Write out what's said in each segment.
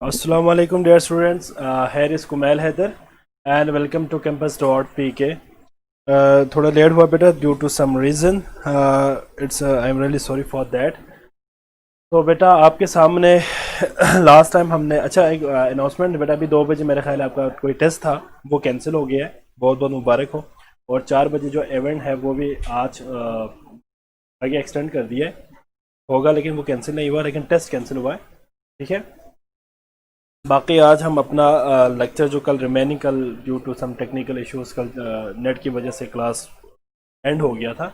Assalamu alaikum dear students. Here is Kumail Haider and welcome to campus.pk. थोड़ा late हुआ बेटा due to some reason. It's I am really sorry for that. तो बेटा आपके सामने last time हमने एक अनाउंसमेंट बेटा. अभी 2 बजे मेरे ख्याल है आपका कोई टेस्ट था, वो कैंसिल हो गया है. बहुत बहुत मुबारक हो. और 4 बजे जो इवेंट है वो भी आज आगे एक्सटेंड कर दिया है. होगा लेकिन वो कैंसिल नहीं हुआ, लेकिन टेस्ट कैंसिल हुआ है. ठीक है. बाकी आज हम अपना लेक्चर जो कल रिमेनिंग, कल due to some technical issues कल नेट की वजह से क्लास एंड हो गया था,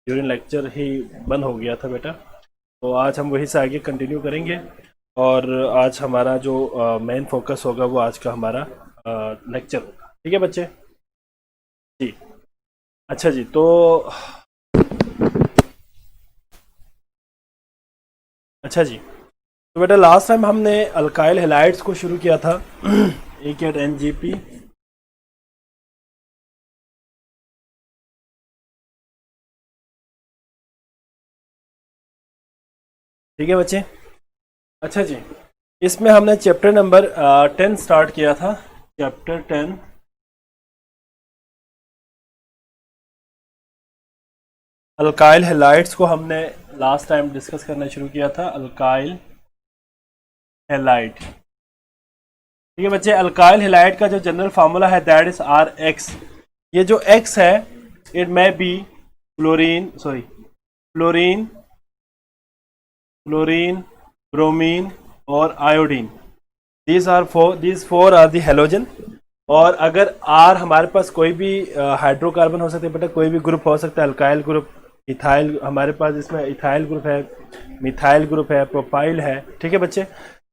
ड्यूरिंग लेक्चर ही बंद हो गया था बेटा. तो आज हम वहीं से आगे कंटिन्यू करेंगे. और आज हमारा जो मेन फोकस होगा वो आज का हमारा लेक्चर होगा. ठीक है बच्चे जी. अच्छा जी. तो अच्छा जी. तो बेटा लास्ट टाइम हमने अल्काइल हैलाइड्स को शुरू किया था. AKNGP. ठीक है बच्चे. अच्छा जी. इसमें हमने चैप्टर नंबर 10 स्टार्ट किया था. चैप्टर 10 अल्काइल हैलाइड्स को हमने लास्ट टाइम डिस्कस करना शुरू किया था. Alkyl halide. ठीक है बच्चे. अल्काइल हैलाइड का जो जनरल फार्मूला है दैट इज RX. ये जो X है it may be fluorine, fluorine, bromine और iodine. these four are the halogen. और अगर R हमारे पास कोई भी हाइड्रोकार्बन हो सकता है बेटा, कोई भी ग्रुप हो सकता है. अल्काइल ग्रुप, इथाइल, हमारे पास इसमें इथाइल ग्रुप है, मिथाइल ग्रुप है, प्रोपाइल है. ठीक है बच्चे.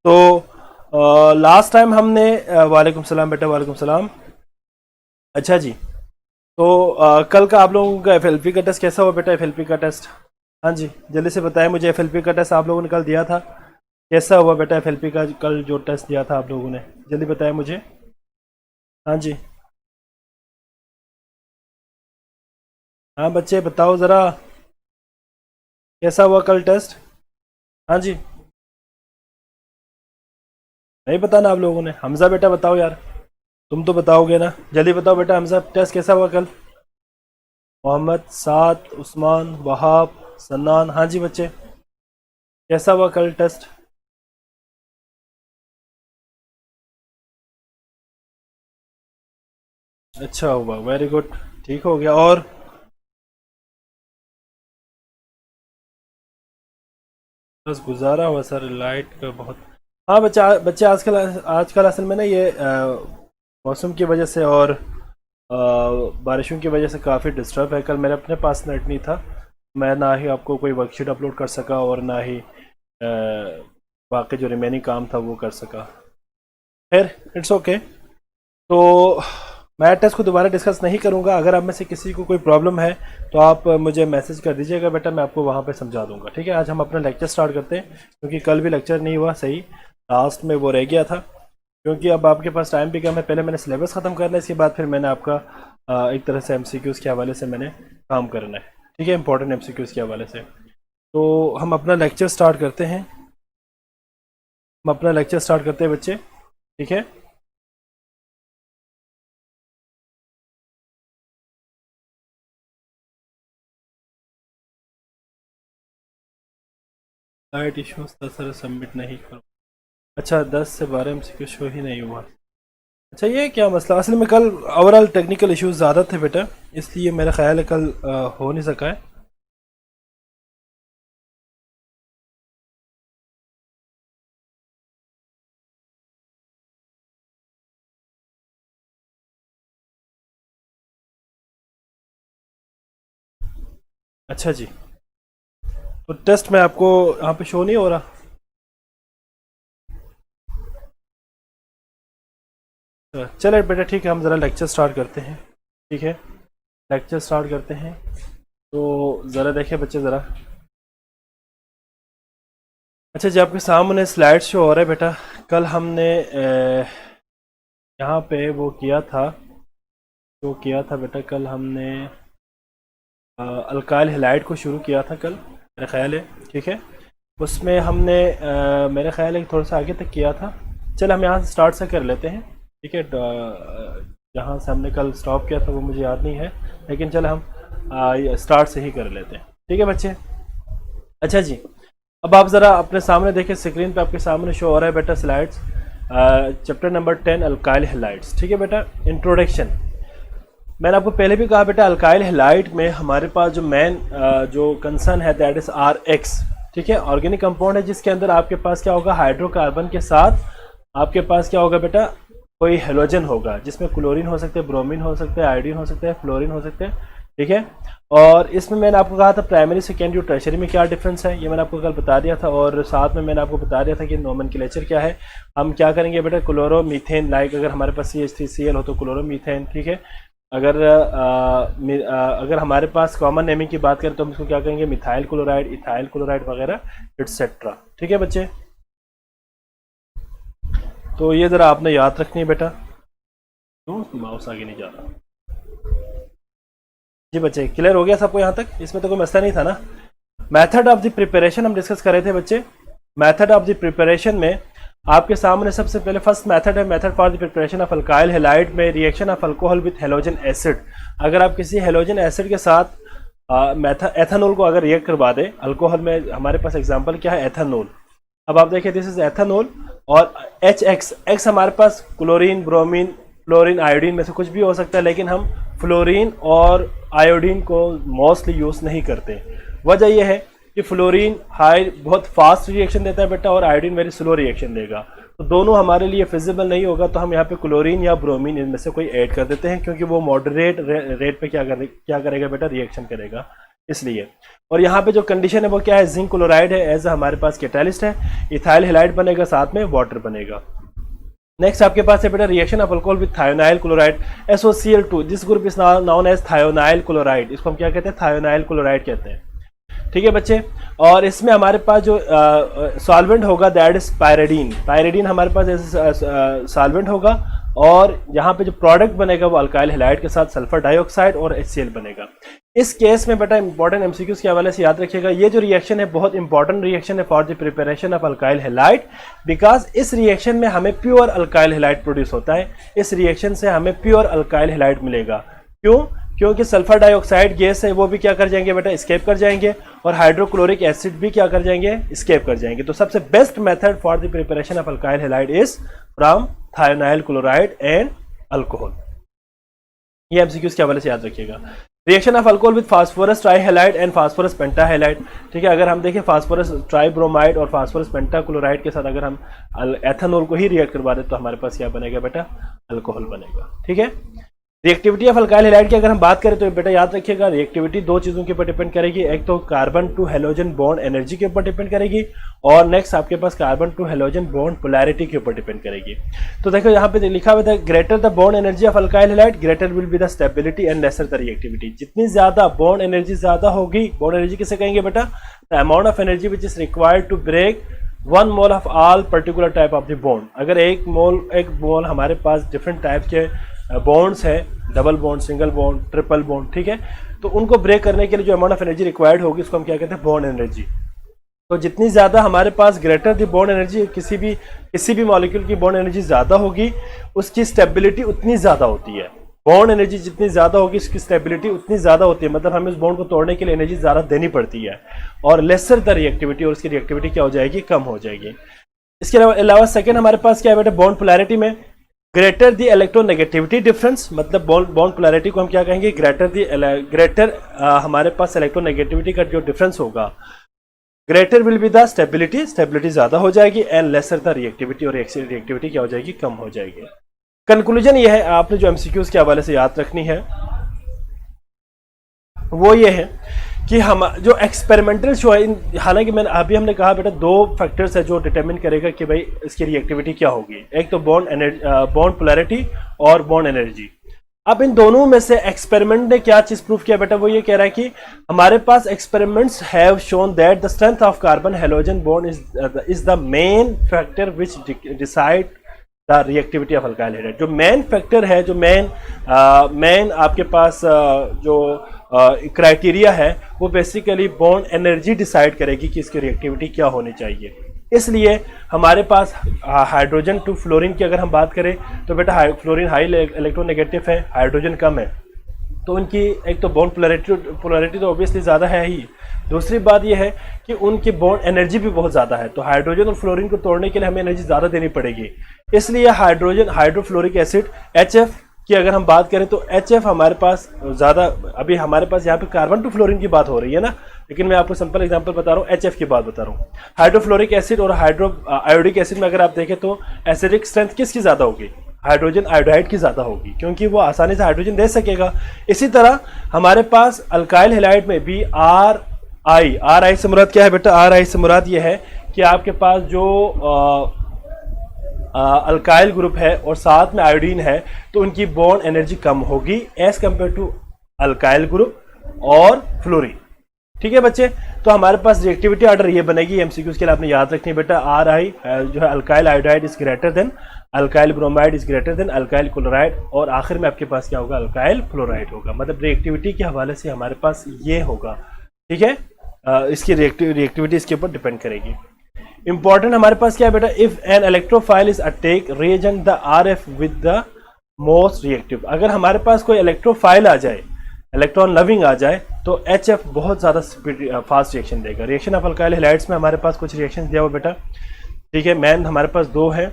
तो लास्ट टाइम हमने वालेकुम सलाम बेटा, वालेकुम सलाम. अच्छा जी. तो कल का आप लोगों का FLP का टेस्ट कैसा हुआ बेटा? FLP का टेस्ट, हाँ जी जल्दी से बताएं मुझे. FLP का टेस्ट आप लोगों ने कल दिया था, कैसा हुआ बेटा FLP का कल जो टेस्ट दिया था आप लोगों ने? जल्दी बताएं मुझे. हाँ जी. हाँ बच्चे बताओ ज़रा, कैसा हुआ कल टेस्ट? हाँ जी. नहीं बताना आप लोगों ने. हमज़ा बेटा बताओ यार, तुम तो बताओगे ना. जल्दी बताओ बेटा, हमज़ा टेस्ट कैसा हुआ कल? मोहम्मद, साद, उस्मान, वहाब, सन्नान. हाँ जी बच्चे, कैसा हुआ कल टेस्ट? अच्छा हुआ, वेरी गुड, ठीक हो गया. और बस गुजारा हुआ सर लाइट का बहुत. हाँ बच्चा, बच्चे आजकल आजकल असल में ना ये मौसम की वजह से और बारिशों की वजह से काफ़ी डिस्टर्ब है. कल मेरे अपने पास नेट नहीं था, मैं ना ही आपको कोई वर्कशीट अपलोड कर सका और ना ही बाकी जो रिमेनिंग काम था वो कर सका. खैर इट्स ओके. तो मैं टेस्ट को दोबारा डिस्कस नहीं करूंगा. अगर आप में से किसी को कोई प्रॉब्लम है तो आप मुझे मैसेज कर दीजिएगा बेटा, मैं आपको वहाँ पे समझा दूंगा. ठीक है. आज हम अपना लेक्चर स्टार्ट करते हैं, क्योंकि कल भी लेक्चर नहीं हुआ सही, लास्ट में वो रह गया था. क्योंकि अब आपके पास टाइम भी कम है. पहले मैंने सिलेबस ख़त्म करना है, इसके बाद फिर मैंने आपका एक तरह से MCQs के हवाले से मैंने काम करना है. ठीक है, इंपॉर्टेंट MCQs के हवाले से. तो हम अपना लेक्चर स्टार्ट करते हैं. हम अपना लेक्चर स्टार्ट करते हैं बच्चे. ठीक है. लाइट इशूज सर सबमिट नहीं करो. अच्छा 10 से 12 MCQ शो ही नहीं हुआ. अच्छा ये क्या मसला? असल में कल ओवरऑल टेक्निकल इश्यूज ज़्यादा थे बेटा, इसलिए मेरा ख्याल है कल हो नहीं सका है. अच्छा जी. तो टेस्ट में आपको यहाँ पे शो नहीं हो रहा. चले बेटा ठीक है, हम ज़रा लेक्चर स्टार्ट करते हैं. ठीक है, लेक्चर स्टार्ट करते हैं. तो ज़रा देखें बच्चे ज़रा. अच्छा जी, आपके सामने स्लाइड शो हो रहा है बेटा. कल हमने यहाँ पे वो किया था, जो किया था बेटा, कल हमने अल्काइल हैलाइड को शुरू किया था कल, मेरा ख्याल है. ठीक है. उसमें हमने मेरा ख्याल है थोड़ा सा आगे तक किया था. चल हम यहाँ से स्टार्ट से कर लेते हैं, ठीक है। जहाँ से हमने कल स्टॉप किया था वो मुझे याद नहीं है, लेकिन चल हम स्टार्ट से ही कर लेते हैं, ठीक है बच्चे। अच्छा जी, अब आप ज़रा अपने सामने देखें, स्क्रीन पे आपके सामने शो हो रहा है बेटा slides, chapter number 10 alkyl halides, ठीक है बेटा। इंट्रोडक्शन, मैंने आपको पहले भी कहा बेटा अल्काइल हैलाइड में हमारे पास जो मेन जो कंसर्न है दैट इज RX, ठीक है। ऑर्गेनिक कंपाउंड है जिसके अंदर आपके पास क्या होगा, हाइड्रोकार्बन के साथ आपके पास क्या होगा बेटा, कोई हेलोजन होगा, जिसमें क्लोरीन हो सकते हैं, ब्रोमीन हो सकते हैं, आयोडीन हो सकते हैं, फ्लोरीन हो सकते हैं, ठीक है। और इसमें मैंने आपको कहा था प्राइमरी, सेकेंडरी और टर्शरी में क्या डिफरेंस है, ये मैंने आपको कल बता दिया था। और साथ में मैंने आपको बता दिया था कि नोमेनक्लेचर क्या है। हम क्या करेंगे बेटा, क्लोरोमीथेन, लाइक अगर हमारे पास CH3Cl हो तो क्लोरोमीथेन, ठीक है। अगर हमारे पास कॉमन नेमिंग की बात करें तो हम इसको क्या कहेंगे, मिथाइल क्लोराइड, इथाइल क्लोराइड वगैरह एटसेट्रा, ठीक है बच्चे। तो ये ज़रा आपने याद रखनी है बेटा। क्यों माउस आगे नहीं जा रहा जी बच्चे, क्लियर हो गया सबको यहाँ तक? इसमें तो कोई मसला नहीं था ना। मेथड ऑफ द प्रिपरेशन हम डिस्कस कर रहे थे बच्चे। मेथड ऑफ द प्रिपरेशन में आपके सामने सबसे पहले फर्स्ट मेथड है, method for the preparation of alkyl halide में reaction of alcohol with halogen acid. अगर आप किसी हेलोजन एसिड के साथ एथेनॉल को अगर रिएक्ट करवा दें अल्कोहल में, हमारे पास एग्जांपल क्या है, एथेनॉल। अब आप देखिए दिस इज एथेनॉल और HX हमारे पास क्लोरीन, ब्रोमीन, फ्लोरीन, आयोडीन में से कुछ भी हो सकता है, लेकिन हम फ्लोरीन और आयोडीन को मोस्टली यूज़ नहीं करते। वजह यह है कि फ्लोरीन बहुत फास्ट रिएक्शन देता है बेटा और आयोडीन वेरी स्लो रिएक्शन देगा, तो दोनों हमारे लिए फिजिबल नहीं होगा। तो हम यहाँ पे क्लोरीन या ब्रोमीन इनमें से कोई ऐड कर देते हैं, क्योंकि वो मॉडरेट रेट पे क्या करेगा बेटा, रिएक्शन करेगा, इसलिए। और यहाँ पे जो कंडीशन है वो क्या है, जिंक क्लोराइड है एज हमारे पास कैटालिस्ट है, इथाइल हैलाइड बनेगा, साथ में वाटर बनेगा। नेक्स्ट आपके पास है बेटा reaction of alcohol with thionyl chloride SOCl2, this group is known as thionyl chloride. इसको हम क्या कहते हैं, थायोनाइल क्लोराइड कहते हैं, ठीक है बच्चे। और इसमें हमारे पास जो सॉल्वेंट होगा दैट इज पायरिडीन। पायरिडीन हमारे पास ऐसे सॉल्वेंट होगा और यहाँ पे जो प्रोडक्ट बनेगा वो अल्काइल हैलाइड के साथ सल्फर डाइऑक्साइड और HCl बनेगा। इस केस में बेटा इंपॉर्टेंट MCQs के हवाले से याद रखिएगा, ये जो रिएक्शन है बहुत इंपॉर्टेंट रिएक्शन है for the preparation of alkyl halide, because इस रिएक्शन में हमें प्योर अल्काइल हैलाइड प्रोड्यूस होता है। इस रिएक्शन से हमें प्योर अल्काइल हैलाइड मिलेगा। क्यों? क्योंकि सल्फर डाइऑक्साइड गैस है वो भी क्या कर जाएंगे बेटा, एस्केप कर जाएंगे, और हाइड्रोक्लोरिक एसिड भी क्या कर जाएंगे, एस्केप कर जाएंगे। तो सबसे best method for the preparation of alkyl halide is from thionyl chloride and alcohol. ये MCQs के हवाले से याद रखिएगा। Reaction of alcohol with phosphorus trihalide and phosphorus pentahalide, ठीक है। अगर हम देखें फास्फोरस ट्राईब्रोमाइड और फास्फोरस पेंटाक्लोराइड के साथ अगर हम एथेनॉल को ही रिएक्ट करवा दें तो हमारे पास क्या बनेगा बेटा, अल्कोहल बनेगा, ठीक है। रिएक्टिविटी ऑफ अल्काइल हैलाइड की अगर हम बात करें तो बेटा याद रखिएगा, रिएक्टिविटी दो चीज़ों के ऊपर डिपेंड करेगी, एक तो carbon to halogen bond energy के ऊपर डिपेंड करेगी, और नेक्स्ट आपके पास carbon to halogen bond polarity के ऊपर डिपेंड करेगी। तो देखो यहाँ पे लिखा हुआ है, greater the bond energy of alkyl halide greater will be the stability and lesser the reactivity. जितनी ज्यादा बॉन्ड एनर्जी ज्यादा होगी, बॉन्ड एनर्जी किसे कहेंगे बेटा, the amount of energy which is required to break 1 mole of all particular type of the bond. अगर एक mole हमारे पास डिफरेंट टाइप के बॉन्ड्स है, double bond, single bond, triple bond, ठीक है, तो उनको ब्रेक करने के लिए जो अमाउंट ऑफ एनर्जी रिक्वायर्ड होगी उसको हम क्या कहते हैं, बॉन्ड एनर्जी। तो जितनी ज्यादा हमारे पास ग्रेटर द बॉन्ड एनर्जी, किसी भी मॉलिक्यूल की बॉन्ड एनर्जी ज्यादा होगी उसकी स्टेबिलिटी उतनी ज्यादा होती है। बॉन्ड एनर्जी जितनी ज्यादा होगी उसकी स्टेबिलिटी उतनी ज्यादा होती है, मतलब हमें उस बॉन्ड को तोड़ने के लिए एनर्जी ज्यादा देनी पड़ती है, और लेसर द रिएक्टिविटी, और उसकी रिएक्टिविटी क्या हो जाएगी, कम हो जाएगी। इसके अलावा सेकेंड हमारे पास क्या है बेटा, बॉन्ड पोलैरिटी में ग्रेटर द इलेक्ट्रोनेगेटिविटी डिफरेंस, मतलब बॉन्ड पोलैरिटी को हम क्या कहेंगे, ग्रेटर हमारे पास इलेक्ट्रोनेगेटिविटी का जो डिफरेंस होगा, greater will be the stability, stability ज्यादा हो जाएगी, एंड लेसर द रिएक्टिविटी, और रिएक्टिविटी क्या हो जाएगी, कम हो जाएगी। कंक्लूजन ये है, आपने जो MCQs के हवाले से याद रखनी है वो ये है कि हम जो एक्सपेरिमेंटल शो है, हालांकि हमने कहा बेटा दो फैक्टर्स है जो डिटरमिन करेगा कि भाई इसकी रिएक्टिविटी क्या होगी, एक तो बॉन्ड पोलैरिटी और बॉन्ड एनर्जी। अब इन दोनों में से एक्सपेरिमेंट ने क्या चीज प्रूव किया बेटा, वो ये कह रहा है कि हमारे पास experiments have shown that the strength of carbon halogen bond is the main factor which decide the reactivity of alkyl halide. जो मेन फैक्टर है, जो मेन आपके पास जो क्राइटेरिया है, वो बेसिकली बॉन्ड एनर्जी डिसाइड करेगी कि इसकी रिएक्टिविटी क्या होनी चाहिए। इसलिए हमारे पास हाइड्रोजन टू फ्लोरीन की अगर हम बात करें तो बेटा फ्लोरीन हाई इलेक्ट्रोनेगेटिव है, हाइड्रोजन कम है, तो उनकी एक तो बॉन्ड पोलैरिटी तो ऑब्वियसली ज़्यादा है ही। दूसरी बात यह है कि उनकी बॉन्ड एनर्जी भी बहुत ज़्यादा है, तो हाइड्रोजन और फ्लोरीन को तोड़ने के लिए हमें एनर्जी ज़्यादा देनी पड़ेगी। इसलिए हाइड्रोजन हाइड्रोफ्लोरिक एसिड HF की अगर हम बात करें तो HF हमारे पास ज़्यादा, अभी हमारे पास यहाँ पे कार्बन टू फ्लोरीन की बात हो रही है ना, लेकिन मैं आपको सिंपल एग्जांपल बता रहा हूँ, HF की बात बता रहा हूँ। हाइड्रोफ्लोरिक एसिड और आयोडिक एसिड में अगर आप देखें तो एसिडिक स्ट्रेंथ किसकी ज़्यादा होगी? हाइड्रोजन आयोडाइड की ज़्यादा होगी, क्योंकि वो आसानी से हाइड्रोजन दे सकेगा। इसी तरह हमारे पास अल्काइल हैलाइड में भी RI से मुराद क्या है बेटा? RI से मुराद ये है कि आपके पास जो अल्काइल ग्रुप है और साथ में आयोडीन है, तो उनकी बॉन्ड एनर्जी कम होगी as compare to alkyl group और फ्लोरीन। ठीक है बच्चे, तो हमारे पास रिएक्टिविटी ऑर्डर ये बनेगी। एमसीक्यूज के लिए आपने याद रखनी है बेटा, RI जो है alkyl iodide is greater than alkyl bromide is greater than alkyl chloride, और आखिर में आपके पास क्या होगा? अल्काइल फ्लोराइड होगा। मतलब रिएक्टिविटी के हवाले से हमारे पास ये होगा। ठीक है, इसकी रिएक्टिविटी इसके ऊपर डिपेंड करेगी। इंपॉर्टेंट हमारे पास क्या है बेटा? If an electrophile is attack reagent the RF with the most reactive. अगर हमारे पास कोई इलेक्ट्रोफाइल आ जाए, इलेक्ट्रॉन लविंग आ जाए, तो HF बहुत ज़्यादा फास्ट रिएक्शन देगा। रिएक्शन ऑफ अल्काइल हैलाइड्स में हमारे पास कुछ रिएक्शन दिया हुआ बेटा। ठीक है, मैन हमारे पास दो है,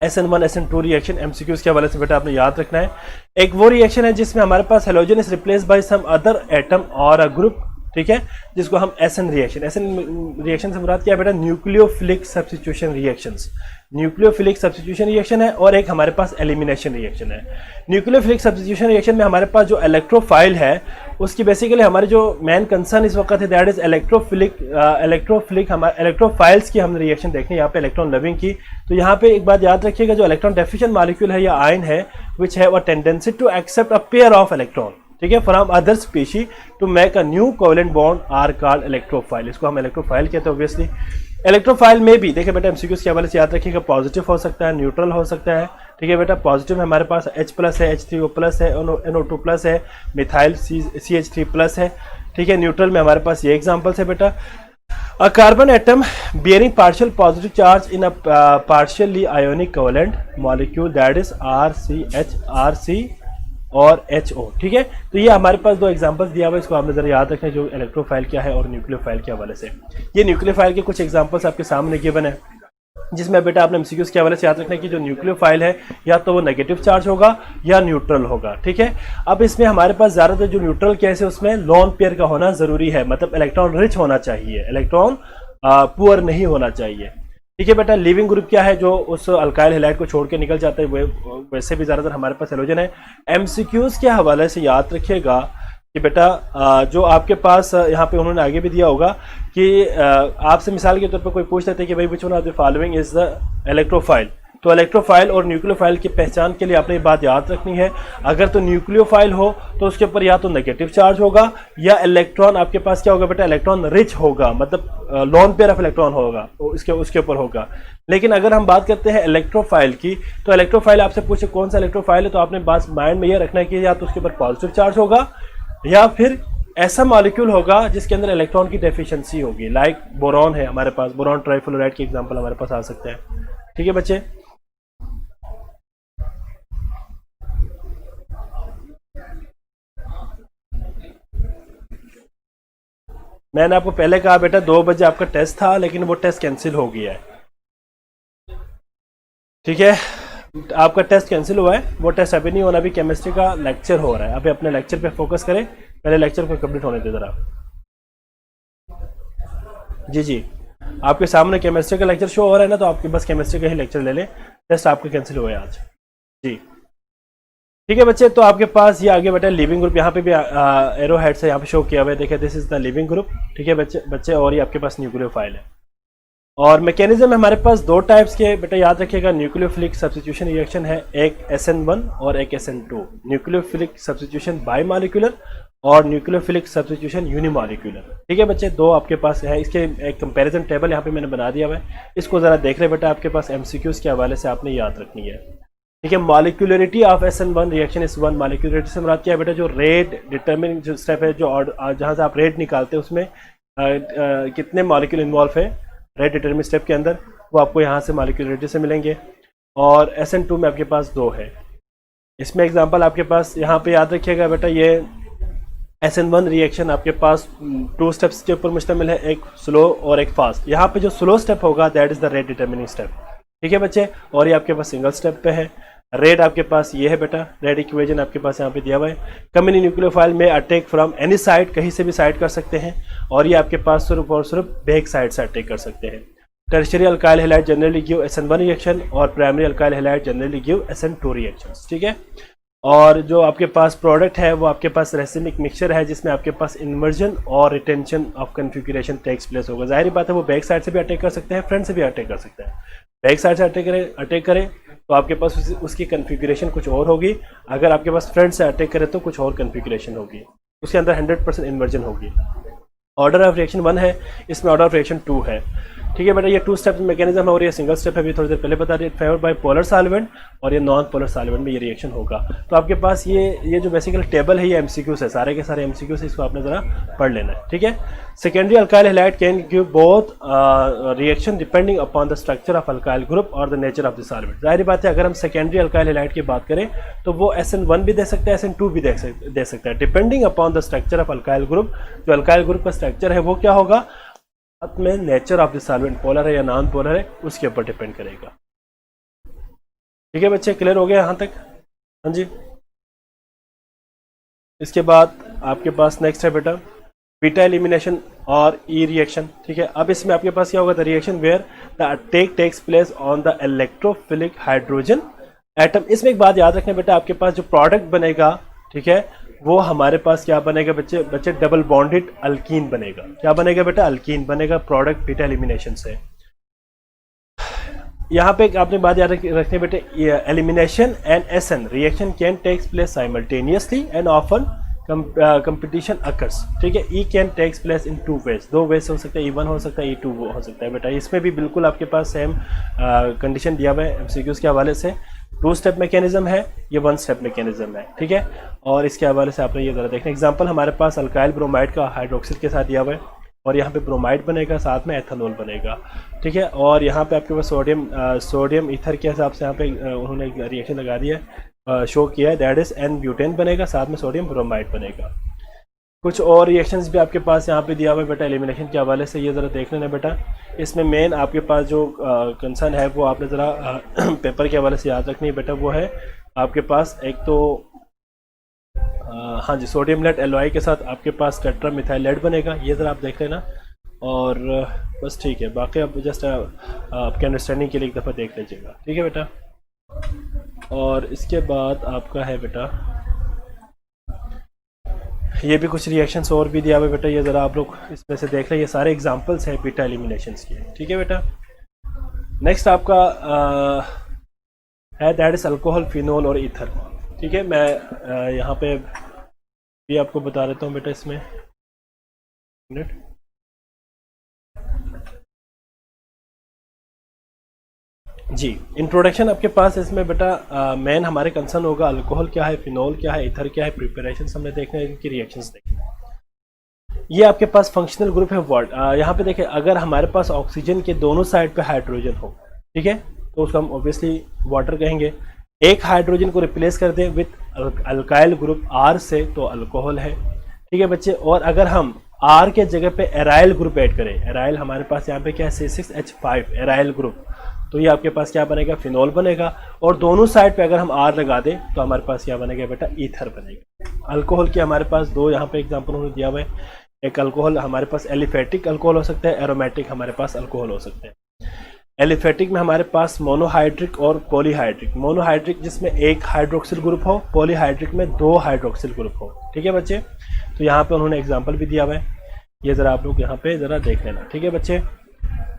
SN1 SN2 रिएक्शन। एमसीक्यूज के हवाले से बेटा आपने याद रखना है। एक वो रिएक्शन है जिसमें हमारे पास halogen is replace by some other atom और अ ग्रुप, ठीक है, जिसको हम SN रिएक्शन से मुराद क्या है बेटा? Nucleophilic substitution reactions. Nucleophilic substitution reaction है और एक हमारे पास एलिमिनेशन रिएक्शन है। न्यूक्लियोफिलिक सब्स्टिट्यूशन रिएक्शन में हमारे पास जो इलेक्ट्रोफाइल है उसकी बेसिकली हमारी जो मेन कंसर्न इस वक्त है दैट इज इलेक्ट्रोफाइल्स की हमने रिएक्शन देखनी है यहाँ पे, इलेक्ट्रॉन लविंग की। तो यहाँ पे एक बात याद रखिएगा, जो इलेक्ट्रॉन डेफिशिएंट मॉलिक्यूल है या आयन है which have a tendency to accept a pair of electron, ठीक है, from other species to make a new covalent bond are called electrophile. इसको हम इलेक्ट्रोफाइल कहते हैं ऑब्वियसली। इलेक्ट्रोफाइल में भी देखिए बेटा, एमसीक्यूज के हवाले से याद रखिएगा, पॉजिटिव हो सकता है, न्यूट्रल हो सकता है। ठीक है बेटा, पॉजिटिव में हमारे पास H+ है, H3O+ है, NO2+ है, मिथाइल CH3+ है। ठीक है, न्यूट्रल में हमारे पास ये एग्जांपल्स है बेटा। A carbon atom bearing partial positive charge in a partially ionic covalent molecule that is RC और HO। ठीक है, तो ये हमारे पास दो एग्जांपल्स दिया हुआ है, इसको आपने जरा याद रखना है, जो इलेक्ट्रोफाइल क्या है और न्यूक्लियोफाइल के हवाले से। ये न्यूक्लियोफाइल के कुछ एग्जांपल्स आपके सामने गिवन है, जिसमें बेटा आपने एमसीक्यूज के हवाले से याद रखना है कि जो न्यूक्लियोफाइल है या तो वो नेगेटिव चार्ज होगा या न्यूट्रल होगा। ठीक है, अब इसमें हमारे पास ज़्यादातर जो न्यूट्रल केस है उसमें लोन पेयर का होना ज़रूरी है, मतलब इलेक्ट्रॉन रिच होना चाहिए, इलेक्ट्रॉन पुअर नहीं होना चाहिए। ठीक है बेटा, लिविंग ग्रुप क्या है? जो उस अल्काइल हैलाइड को छोड़ के निकल जाता है, वैसे भी ज़्यादातर हमारे पास हेलोजन है। एमसीक्यूज के हवाले से याद रखिएगा कि बेटा जो आपके पास यहाँ पे उन्होंने आगे भी दिया होगा कि आपसे मिसाल के तौर पर कोई पूछ लेते हैं कि भाई which one of the following is the electrophile, तो इलेक्ट्रोफाइल और न्यूक्लियोफाइल की पहचान के लिए आपने ये बात याद रखनी है। अगर तो न्यूक्लियोफाइल हो तो उसके ऊपर या तो नेगेटिव चार्ज होगा या इलेक्ट्रॉन आपके पास क्या होगा बेटा? इलेक्ट्रॉन रिच होगा, मतलब लोन पेयर ऑफ इलेक्ट्रॉन होगा, उसके ऊपर होगा। लेकिन अगर हम बात करते हैं इलेक्ट्रोफाइल की, तो इलेक्ट्रोफाइल आपसे पूछे कौन सा इलेक्ट्रोफाइल है, तो आपने बात माइंड में ये रखना है कि या तो उसके ऊपर पॉजिटिव चार्ज होगा या फिर ऐसा मॉलिक्यूल होगा जिसके अंदर इलेक्ट्रॉन की डेफिशिएंसी होगी। लाइक बोरॉन है हमारे पास, बोरॉन ट्राइफ्लोराइड की एग्जांपल हमारे पास आ सकते हैं। ठीक है बच्चे, मैंने आपको पहले कहा बेटा 2 बजे आपका टेस्ट था, लेकिन वो टेस्ट कैंसिल हो गया है। ठीक है, आपका टेस्ट कैंसिल हुआ है, वो टेस्ट अभी नहीं होना, अभी केमिस्ट्री का लेक्चर हो रहा है। अभी अपने लेक्चर पे फोकस करें, पहले लेक्चर को कंप्लीट होने दे जरा। जी, आपके सामने केमिस्ट्री का लेक्चर शो हो रहा है ना, तो आपके बस केमिस्ट्री का ही लेक्चर ले लें, टेस्ट आपका कैंसिल हुआ है आज। जी ठीक है बच्चे, तो आपके पास ये आगे बेटा लिविंग ग्रुप, यहाँ पे भी एरो हेड से यहाँ पे शो किया हुआ है, देखिए this is the leaving group. ठीक है बच्चे, और ये आपके पास न्यूक्लियोफाइल है। और मैकेनिज्म हमारे पास 2 टाइप्स के बेटा याद रखिएगा, न्यूक्लियोफिलिक सब्स्टिट्यूशन रिएक्शन है, एक SN1 और एक SN2। न्यूक्लियोफिलिक सब्स्टिट्यूशन बाईमॉलिक्यूलर और न्यूक्लियोफिलिक सब्स्टिट्यूशन यूनिमॉलिक्यूलर। ठीक है बच्चे, 2 आपके पास है। इसके एक कंपैरिजन टेबल यहाँ पे मैंने बना दिया हुआ है, इसको ज़रा देख रहे बेटा, आपके पास MCQs के हवाले से आपने याद रखनी है। ठीक है, molecularity of SN1 reaction is 1। Molecularity से मुराद क्या है बेटा? जो रेट डिटरमिनिंग जो स्टेप है, जो जहाँ से आप रेट निकालते हैं उसमें कितने मॉलिक्यूल इन्वॉल्व है, रेट डिटरमिन स्टेप के अंदर, वो आपको यहाँ से मॉलिक्यूलरिटी से मिलेंगे। और SN2 में आपके पास 2 है। इसमें एग्जांपल आपके पास यहाँ पे याद रखिएगा बेटा, ये SN1 रिएक्शन आपके पास 2 स्टेप्स के ऊपर मुश्तमिल है, एक स्लो और एक फास्ट। यहाँ पे जो स्लो स्टेप होगा that is the rate determining step, ठीक है बच्चे। और ये आपके पास सिंगल स्टेप पे है। रेट आपके पास ये है बेटा, रेट इक्वेशन आपके पास यहाँ पे दिया हुआ है। कम्युनिटी न्यूक्लियोफाइल में अटैक फ्रॉम एनी साइड, कहीं से भी साइड कर सकते हैं, और ये आपके पास सिर्फ और सिर्फ बैक साइड से अटैक कर सकते हैं। Tertiary alkyl halide generally give SN1 reaction और primary alkyl halide generally give SN2 reactions, ठीक है। और जो आपके पास प्रोडक्ट है वो आपके पास रेसिमिक मिक्सचर है, जिसमें आपके पास इन्वर्जन और retention of configuration takes place होगा। जाहिर बात है वो बैक साइड से भी अटैक कर सकते हैं, फ्रंट से भी अटैक कर सकते हैं। बैक साइड से अटैक करें तो आपके पास उसकी कन्फिगरेशन कुछ और होगी, अगर आपके पास फ्रंट से अटैक करें तो कुछ और कन्फिगरेशन होगी, उसके अंदर 100% इन्वर्जन होगी। ऑर्डर ऑफ रिएक्शन 1 है, इसमें ऑर्डर ऑफ रिएक्शन 2 है, ठीक है बेटा। ये 2 स्टेप मैकेनिज्म है और ये सिंगल स्टेप है, अभी थोड़ी देर पहले बता दिया। फेवर्ड बाय पोलर सॉल्वेंट और ये नॉन पोलर सॉल्वेंट में ये रिएक्शन होगा। तो आपके पास ये जो बेसिकली टेबल है ये MCQs है, सारे के सारे MCQs है, इसको आपने जरा पढ़ लेना है, ठीक है। Secondary alkyl halide can give both reaction depending upon the structure of alkyl group और the nature of the solvent. जाहिर बात है अगर हम सेकेंडरी अल्काइल हैलाइड की बात करें तो वो SN1 भी दे सकता है, SN2 भी दे सकता है, depending upon the structure of alkyl group. जो अल्काइल ग्रुप का स्ट्रक्चर है वो क्या होगा, में nature of the solvent polar है या नॉन पोलर है उसके ऊपर डिपेंड करेगा, ठीक है बच्चे। क्लियर हो गया यहाँ तक? हाँ जी। इसके बाद आपके पास नेक्स्ट है बेटा बीटा एलिमिनेशन और ई रिएक्शन, ठीक है। अब इसमें आपके पास क्या होगा, the reaction where the attack takes place on the electrophilic hydrogen atom. इसमें एक बात याद रखना बेटा, आपके पास जो प्रोडक्ट बनेगा, ठीक है, वो हमारे पास क्या बनेगा बच्चे डबल बॉन्डेड अल्कीन बनेगा। क्या बनेगा बेटा, अल्कीन बनेगा प्रोडक्ट बीटा एलिमिनेशन से। यहाँ पे आपने बात याद रखनी बेटे, elimination and SN reaction can takes place simultaneously and often competition occurs, ठीक है। E can takes place in 2 ways, 2 ways हो सकता है, E1 हो सकता है, E2 हो सकता है बेटा। इसमें भी बिल्कुल आपके पास सेम कंडीशन दिया हुआ है MCQs के हवाले से। 2 स्टेप मैकेनिज्म है, ये 1 स्टेप मैकेनिज्म है, ठीक है। और इसके हवाले से आपने ये ज़रा देखना, एग्जांपल हमारे पास अल्काइल ब्रोमाइड का हाइड्रोक्सिल के साथ दिया हुआ है, और यहाँ पे ब्रोमाइड बनेगा, साथ में एथेनॉल बनेगा, ठीक है। और यहाँ पे आपके पास सोडियम ईथर के हिसाब से यहाँ पे उन्होंने रिएक्शन लगा दिया है, शो किया है, दैट इज N ब्यूटेन बनेगा, साथ में सोडियम ब्रोमाइड बनेगा। कुछ और रिएक्शंस भी आपके पास यहाँ पे दिया हुआ है बेटा एलिमिनेशन के हवाले से, ये ज़रा देख लेना बेटा। इसमें मेन आपके पास जो कंसर्न है वो आपने ज़रा पेपर के हवाले से याद रखनी है बेटा, वो है आपके पास एक तो हाँ जी, सोडियम लेड एलओआई के साथ आपके पास टेट्रा मिथाइल लेड बनेगा, ये ज़रा आप देख लेना। और बस ठीक है, बाकी आप जस्ट आपके अंडरस्टैंडिंग के लिए एक दफ़ा देख लीजिएगा, ठीक है बेटा। और इसके बाद आपका है बेटा ये भी कुछ रिएक्शंस और भी दिया हुआ है बेटा, ये ज़रा आप लोग इसमें से देख लें, ये सारे एग्जांपल्स हैं बीटा एलिमिनेशंस के, ठीक है बेटा। नेक्स्ट आपका है दैट इज अल्कोहल, फिनोल और ईथर, ठीक है। मैं यहाँ पे भी आपको बता देता हूँ बेटा इसमें मिनट। जी, इंट्रोडक्शन आपके पास इसमें बेटा मेन हमारे कंसर्न होगा अल्कोहल क्या है, फिनोल क्या है, ईथर क्या है, प्रिपरेशन हमने देखना है, इनकी रिएक्शंस देखना है। ये आपके पास फंक्शनल ग्रुप है वर्ड। यहाँ पे देखें, अगर हमारे पास ऑक्सीजन के दोनों साइड पे हाइड्रोजन हो, ठीक है, तो उसको हम ऑब्वियसली वाटर कहेंगे। एक हाइड्रोजन को रिप्लेस कर दें विथ अल्काइल ग्रुप R से तो अल्कोहल है, ठीक है बच्चे। और अगर हम R के जगह पे एराइल ग्रुप ऐड करें, एराइल हमारे पास यहाँ पे क्या है C6H5 एराइल ग्रुप, तो ये आपके पास क्या बनेगा, फिनोल बनेगा। और दोनों साइड पे अगर हम R लगा दें तो हमारे पास क्या बनेगा बेटा, ईथर बनेगा। अल्कोहल के हमारे पास 2 यहाँ पे एग्जांपल उन्होंने दिया हुआ है। एक अल्कोहल हमारे पास एलिफेटिक अल्कोहल हो सकता है, एरोमेटिक हमारे पास अल्कोहल हो सकते हैं। एलिफेटिक में हमारे पास मोनोहाइड्रिक और पॉलीहाइड्रिक। मोनोहाइड्रिक जिसमें एक हाइड्रोक्सिल ग्रुप हो, पॉलीहाइड्रिक में 2 हाइड्रोक्सिल ग्रुप हो, ठीक है बच्चे। तो यहाँ पे उन्होंने एग्जांपल भी दिया हुआ है, ये ज़रा आप लोग यहाँ पे ज़रा देख लेना, ठीक है बच्चे।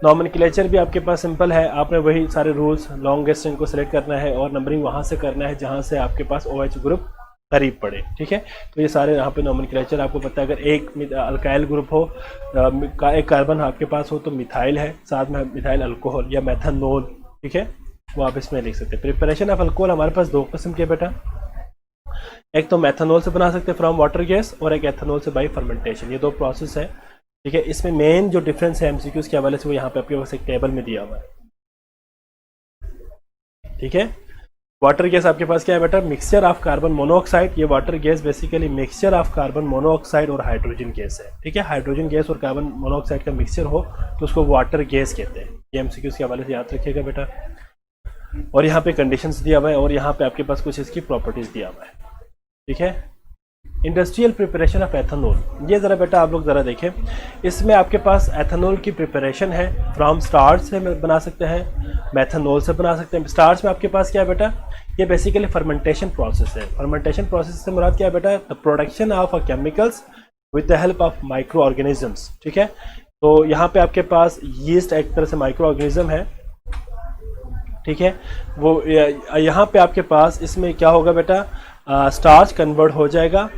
नॉमेनक्लेचर भी आपके पास सिंपल है, आपने वही सारे रूल्स लॉन्गेस्ट इनको सेलेक्ट करना है और नंबरिंग वहाँ से करना है जहाँ से आपके पास OH ग्रुप करीब पड़े, ठीक है। तो ये सारे यहाँ पे नॉमेनक्लेचर आपको पता है। अगर एक अल्काइल ग्रुप हो, एक कार्बन आपके पास हो तो मिथाइल है, साथ में मिथाइल अल्कोहल या मेथनॉल, ठीक है, वो आप इसमें लिख सकते हैं। प्रिपरेशन ऑफ अल्कोहल हमारे पास 2 किस्म के बेटा, एक तो मेथनॉल से बना सकते हैं फ्रॉम वाटर गैस, और एक एथेनॉल से बाई फर्मेंटेशन। ये 2 प्रोसेस है, ठीक है, इसमें मेन जो डिफरेंस है एमसीक्यूज के हवाले से वो यहाँ पे आपके पास एक टेबल में दिया हुआ है। ठीक है, वाटर गैस आपके पास क्या है बेटा, मिक्सचर ऑफ कार्बन मोनोऑक्साइड। ये water gas basically mixture of carbon monoxide और हाइड्रोजन गैस है। ठीक है, हाइड्रोजन गैस और कार्बन मोनोऑक्साइड का मिक्सचर हो तो उसको वाटर गैस कहते हैं। ये एमसीक्यूज के हवाले से याद रखिएगा बेटा। और यहाँ पे कंडीशंस दिया हुआ है और यहाँ पे आपके पास कुछ इसकी प्रॉपर्टीज दिया हुआ है। ठीक है, इंडस्ट्रियल प्रिपरेशन ऑफ एथेनॉल, ये ज़रा बेटा आप लोग ज़रा देखें, इसमें आपके पास एथेनॉल की प्रिपरेशन है। फ्रॉम स्टार्च से बना सकते हैं, मेथनॉल से बना सकते हैं। स्टार्च में आपके पास क्या है बेटा, ये बेसिकली फर्मेंटेशन प्रोसेस है। फर्मेंटेशन प्रोसेस से मुराद क्या है बेटा, the production of a chemicals with the help of micro organisms. ठीक है, तो यहाँ पे आपके पास यीस्ट एक तरह से माइक्रो ऑर्गेनिज्म है। ठीक है, वो यहाँ पे आपके पास इसमें क्या होगा बेटा, स्टार्च कन्वर्ट हो जाएगा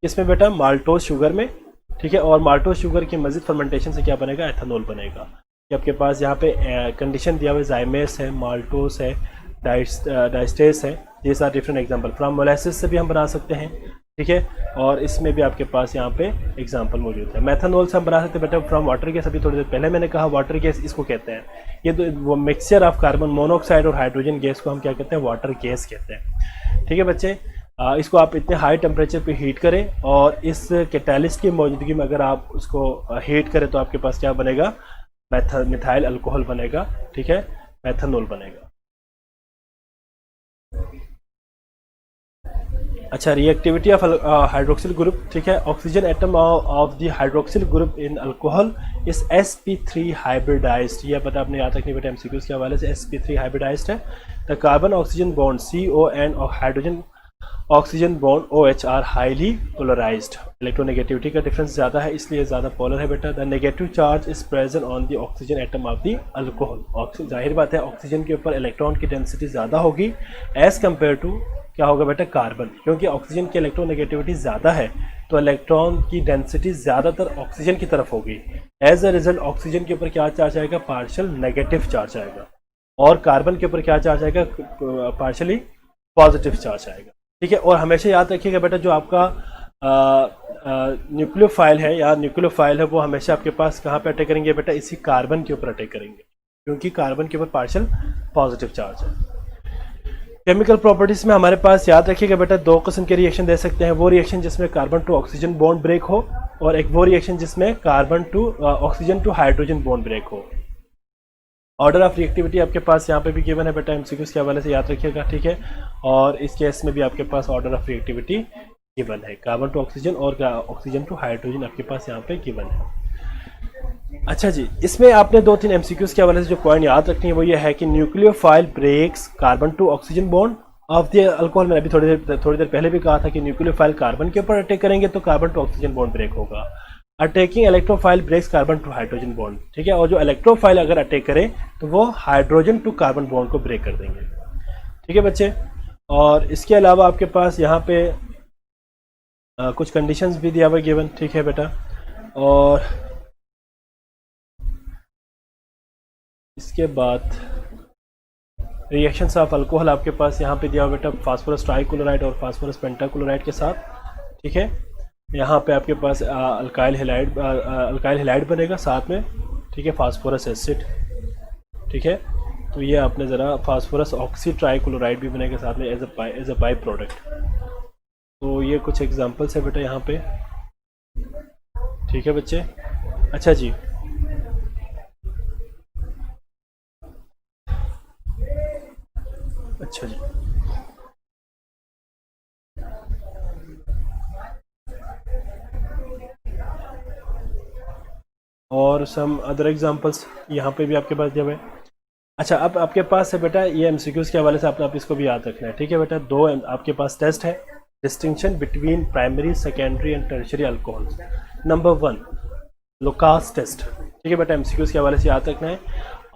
इसमें बेटा माल्टोज शुगर में। ठीक है, और माल्टोज शुगर की मजीद फर्मेंटेशन से क्या बनेगा, एथेनॉल बनेगा। कि आपके पास यहाँ पे कंडीशन दिया हुआ है, जाइमेस है, माल्टोस है, डाइस्टेस है। ये सारे डिफरेंट एग्जांपल। फ्रॉम मोलेसिस से भी हम बना सकते हैं। ठीक है, और इसमें भी आपके पास यहाँ पे एग्जांपल मौजूद है। मेथनॉल से हम बना सकते हैं बेटा फ्रॉम वाटर गैस। अभी थोड़ी देर पहले मैंने कहा वाटर गैस इसको कहते हैं। ये तो वो मिक्सचर ऑफ कार्बन मोनोऑक्साइड और हाइड्रोजन गैस को हम क्या कहते हैं, वाटर गैस कहते हैं। ठीक है बच्चे, इसको आप इतने हाई टेम्परेचर पे हीट करें और इस कैटालिस्ट की मौजूदगी में अगर आप उसको हीट करें तो आपके पास क्या बनेगा, मिथाइल अल्कोहल बनेगा। ठीक है, मेथनॉल बनेगा। अच्छा, रिएक्टिविटी ऑफ हाइड्रोक्सिल ग्रुप। ठीक है, oxygen atom of the hydroxyl group in alcohol is sp3 hybridized. ये पता आपने याद रखनी बेटा एमसीक्यूज के हवाले से, sp3 हाइब्रिडाइज्ड है। The carbon oxygen bond CON और hydrogen oxygen bond OH are highly polarized. Electronegativity का डिफरेंस ज़्यादा है इसलिए ज़्यादा पोलर है बेटा। The negative charge is present on the oxygen atom of the alcohol. जाहिर बात है ऑक्सीजन के ऊपर इलेक्ट्रॉन की डेंसिटी ज़्यादा होगी एज कम्पेयर टू क्या होगा बेटा, कार्बन। क्योंकि ऑक्सीजन की इलेक्ट्रोनेगेटिविटी ज़्यादा है तो इलेक्ट्रॉन की डेंसिटी ज़्यादातर ऑक्सीजन की तरफ होगी। एज अ रिजल्ट ऑक्सीजन के ऊपर क्या चार्ज आएगा, पार्शियल नेगेटिव चार्ज आएगा। और कार्बन के ऊपर क्या चार्ज आएगा, पार्शियली पॉजिटिव चार्ज आएगा। ठीक है, और हमेशा याद रखिएगा बेटा जो आपका न्यूक्लियोफाइल है या न्यूक्लियोफाइल है वो हमेशा आपके पास कहाँ पे अटैक करेंगे बेटा, इसी कार्बन के ऊपर अटैक करेंगे क्योंकि कार्बन के ऊपर पार्शियल पॉजिटिव चार्ज है। केमिकल प्रॉपर्टीज में हमारे पास याद रखिएगा बेटा दो किस्म के रिएक्शन दे सकते हैं। वो रिएक्शन जिसमें carbon to oxygen bond break हो और एक वो रिएक्शन जिसमें carbon to oxygen to hydrogen bond break हो। ऑर्डर ऑफ रिएक्टिविटी आपके पास यहाँ पे भी गिवन है बेटा एमसीक्यूज के हवाले से याद रखिएगा। ठीक है, और इस केस में भी आपके पास ऑर्डर ऑफ रिएक्टिविटी गिवन है, कार्बन टू ऑक्सीजन और ऑक्सीजन टू हाइड्रोजन आपके पास यहाँ पे गिवन है। अच्छा जी, इसमें आपने दो तीन एमसीक्यूज के हवाले से जो पॉइंट याद रखनी है वो ये है कि nucleophile breaks carbon to oxygen bond of the alcohol. मैंने अभी थोड़ी देर पहले भी कहा था कि न्यूक्लियोफाइल कार्बन के ऊपर अटैक करेंगे तो carbon to oxygen bond break होगा। Attacking electrophile breaks carbon to hydrogen bond. ठीक है, और जो इलेक्ट्रोफाइल अगर अटैक करे तो वो हाइड्रोजन टू कार्बन बॉन्ड को ब्रेक कर देंगे। ठीक है बच्चे, और इसके अलावा आपके पास यहाँ पे कुछ कंडीशंस भी दिया हुआ गिवन। ठीक है बेटा, और इसके बाद रिएक्शंस ऑफ अल्कोहल आपके पास यहाँ पे दिया हुआ बेटा फास्फोरस ट्राइक्लोराइड और फास्फोरस पेंटाक्लोराइड के साथ। ठीक है, यहाँ पे आपके पास अल्काइल हैलाइड बनेगा साथ में। ठीक है, फास्फोरस एसिड। ठीक है, तो ये आपने ज़रा फास्फोरस ऑक्सी ट्राइक्लोराइड भी बनेगा साथ में एज अ बाई प्रोडक्ट। तो ये कुछ एग्जांपल्स है बेटा यहाँ पे। ठीक है बच्चे, अच्छा जी, अच्छा जी, और सम अदर एग्जांपल्स यहाँ पे भी आपके पास दिया हुआ है। अच्छा, अब आपके पास है बेटा ये एमसीक्यूज के हवाले से आप इसको भी याद रखना है। ठीक है बेटा, दो आपके पास टेस्ट है, distinction between primary, secondary and tertiary alcohol. Number 1 Lucas test. ठीक है बेटा, एमसीक्यूज के हवाले से याद रखना है।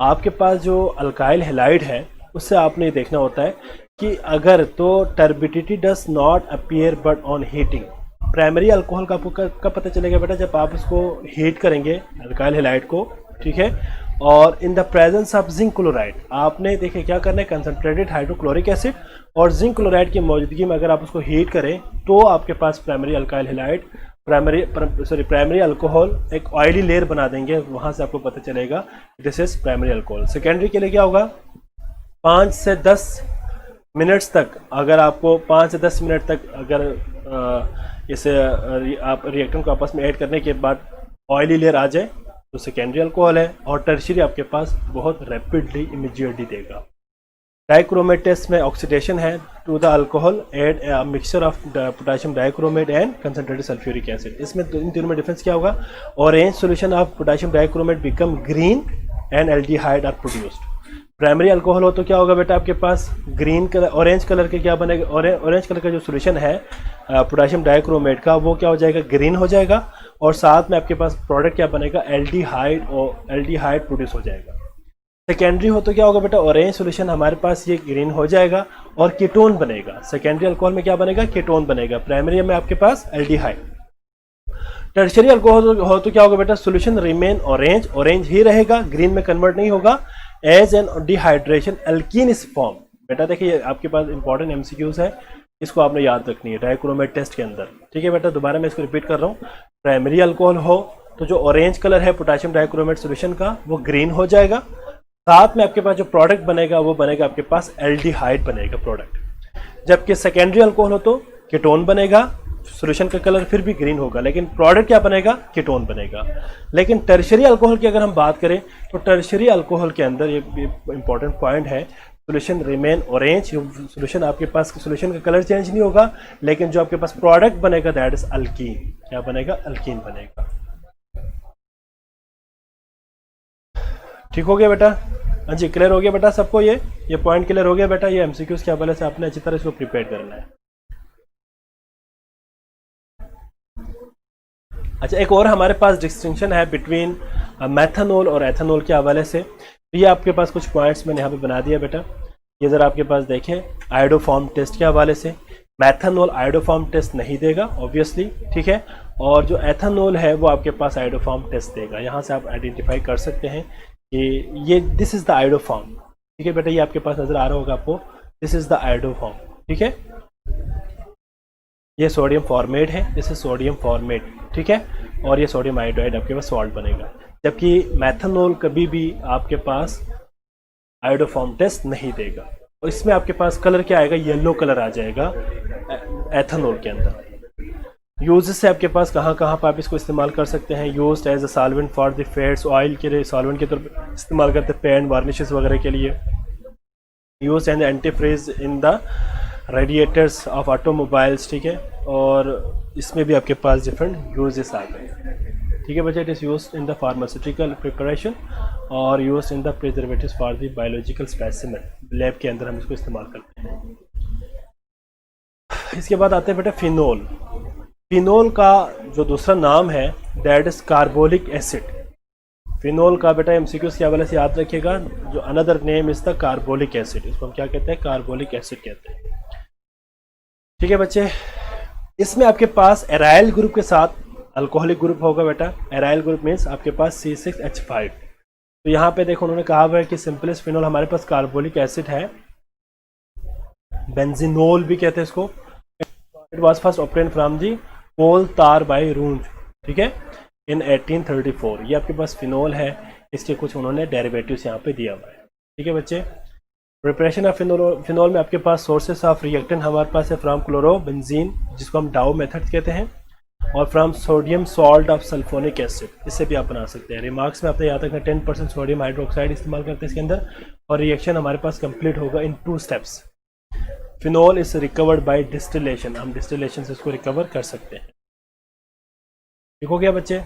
आपके पास जो अल्काइल हैलाइड है उससे आपने ये देखना होता है कि अगर तो turbidity does not appear but on heating. Primary alcohol का आपको कब पता चलेगा बेटा, जब आप उसको हीट करेंगे अल्काइल हैलाइड को। ठीक है, और in the presence of zinc chloride, आपने देखिए क्या करना है, कंसनट्रेटेड हाइड्रोक्लोरिक एसिड और जिंक क्लोराइड की मौजूदगी में अगर आप उसको हीट करें तो आपके पास primary alkyl halide, primary alcohol एक ऑयली लेयर बना देंगे, वहां से आपको पता चलेगा this is primary alcohol. Secondary के लिए क्या होगा, 5 से 10 मिनट्स तक, अगर आपको 5 से 10 मिनट तक अगर इसे आप रिएक्टेंट को आपस में ऐड करने के बाद ऑयली लेयर आ जाए तो सेकेंडरी अल्कोहल है। और टर्शियरी आपके पास बहुत रैपिडली इमीडिएटली देगा। डाइक्रोमेट टेस्ट में ऑक्सीडेशन है to the alcohol, add mixture of potassium dichromate and concentrated sulphuric acid. इसमें इन तीनों में डिफरेंस क्या होगा, orange solution of potassium dichromate become green and aldehyde are produced. Primary alcohol हो तो क्या होगा बेटा, आपके पास ग्रीन कलर, ऑरेंज कलर के क्या बनेगा, ऑरेंज कलर का जो सॉल्यूशन है पोटेशियम डाइक्रोमेट का, वो क्या हो जाएगा, ग्रीन हो जाएगा। और साथ में आपके पास प्रोडक्ट क्या बनेगा, एल्डिहाइड, और एल्डिहाइड प्रोड्यूस हो जाएगा। सेकेंडरी हो तो क्या होगा बेटा, ऑरेंज सॉल्यूशन हमारे पास ये ग्रीन हो जाएगा और कीटोन बनेगा। सेकेंडरी अल्कोहल में क्या बनेगा, कीटोन बनेगा। प्राइमरी में आपके पास एल्डिहाइड। टर्शियरी अल्कोहल हो तो क्या होगा बेटा, सॉल्यूशन रिमेन ऑरेंज, ऑरेंज ही रहेगा, ग्रीन में कन्वर्ट नहीं होगा। As an dehydration alkene is form. बेटा देखिए आपके पास इंपॉर्टेंट एमसीक्यूज है, इसको आपने याद रखनी है डाइक्रोमेट टेस्ट के अंदर। ठीक है बेटा, दोबारा मैं इसको रिपीट कर रहा हूँ। प्राइमरी अल्कोहल हो तो जो ऑरेंज कलर है पोटेशियम डाइक्रोमेट सॉल्यूशन का, वो ग्रीन हो जाएगा। साथ में आपके पास जो प्रोडक्ट बनेगा वो बनेगा आपके पास एल्डिहाइड बनेगा प्रोडक्ट। जबकि सेकेंडरी अल्कोहल हो तो कीटोन बनेगा, सॉल्यूशन का कलर फिर भी ग्रीन होगा, लेकिन प्रोडक्ट क्या बनेगा, कीटोन बनेगा। लेकिन टर्शियरी अल्कोहल की अगर हम बात करें तो टर्शियरी अल्कोहल के अंदर ये इंपॉर्टेंट पॉइंट है, सॉल्यूशन रिमेन ऑरेंज, सॉल्यूशन आपके पास सॉल्यूशन का कलर चेंज नहीं होगा, लेकिन जो आपके पास प्रोडक्ट बनेगा दैट इज अल्कीन। क्या बनेगा, अल्कीन बनेगा। ठीक हो गया बेटा, हाँ जी, क्लियर हो गया बेटा सबको, ये पॉइंट क्लियर हो गया बेटा। ये एमसीक्यूज के हवाले से आपने अच्छी तरह इसको प्रिपेयर करना है। अच्छा, एक और हमारे पास डिस्टिंक्शन है बिटवीन मेथनॉल और एथेनॉल के हवाले से। तो ये आपके पास कुछ पॉइंट्स मैंने यहाँ पे बना दिया बेटा, ये ज़रा आपके पास देखें। आयोडोफॉर्म टेस्ट के हवाले से मेथनॉल आयोडोफॉर्म टेस्ट नहीं देगा ऑब्वियसली, ठीक है, और जो एथेनॉल है वो आपके पास आयोडोफॉर्म टेस्ट देगा। यहाँ से आप आइडेंटिफाई कर सकते हैं कि ये दिस इज़ द आयोडोफॉर्म। ठीक है बेटा, ये आपके पास नज़र आ रहा होगा आपको, दिस इज़ द आयोडोफॉर्म। ठीक है, ये सोडियम फॉर्मेट है, दिस इज सोडियम फॉर्मेट, ठीक है, और ये सोडियम आयोडाइड आपके पास सॉल्ट बनेगा। जबकि मेथनॉल कभी भी आपके पास आयोडोफॉर्म टेस्ट नहीं देगा। और इसमें आपके पास कलर क्या आएगा, येलो कलर आ जाएगा एथेनॉल के अंदर। यूजेस से आपके पास कहाँ कहाँ पर आप इसको इस्तेमाल कर सकते हैं। Used as a solvent for the fats, oil के लिए सॉल्वेंट के तौर पर इस्तेमाल करते हैं, पेंट वार्निशेस वगैरह के लिए। Used as antifreeze in the radiators of automobiles, ठीक है, और इसमें भी आपके पास डिफरेंट यूजेस आ गए। ठीक है बच्चे, it is used in the pharmaceutical preparation और used in the preservatives for the biological specimen, lab के अंदर हम इसको इस्तेमाल करते हैं। इसके बाद आते हैं बेटा फिनोल। फिनोल का जो दूसरा नाम है that is carbolic acid. Phenol का बेटा एमसीक्यूज के हवाले से याद रखिएगा, जो another name is the carbolic acid, इसको हम क्या कहते हैं, कार्बोलिक एसिड कहते हैं। ठीक है बच्चे, इसमें आपके पास एराइल ग्रुप के साथ अल्कोहलिक ग्रुप होगा बेटा। एराइल ग्रुप मीन्स आपके पास C6H5। तो यहाँ पे देखो उन्होंने कहा हुआ है कि सिंपलेस्ट फिनोल हमारे पास कार्बोलिक एसिड है, बेंजीनोल भी कहते हैं इसको। It was first obtain from the coal tar by रूंज, ठीक है, इन 1834। ये आपके पास फिनोल है, इसके कुछ उन्होंने डेरिवेटिव्स यहाँ पे दिया हुआ है। ठीक है बच्चे, प्रिपरेशन ऑफ फिनोल में आपके पास सोर्सेस ऑफ रिएक्टेंट हमारे पास है फ्रॉम क्लोरोबेंजीन, जिसको हम डाउ मेथड कहते हैं, और from sodium salt of sulphonic acid, इससे भी आप बना सकते हैं। रिमार्क्स में आपने याद रखना 10% सोडियम हाइड्रोक्साइड इस्तेमाल करते हैं इसके अंदर, और रिएक्शन हमारे पास कंप्लीट होगा in 2 steps. Phenol is recovered by distillation, हम डिस्टिलेशन से इसको रिकवर कर सकते हैं। ठीक हो गया बच्चे।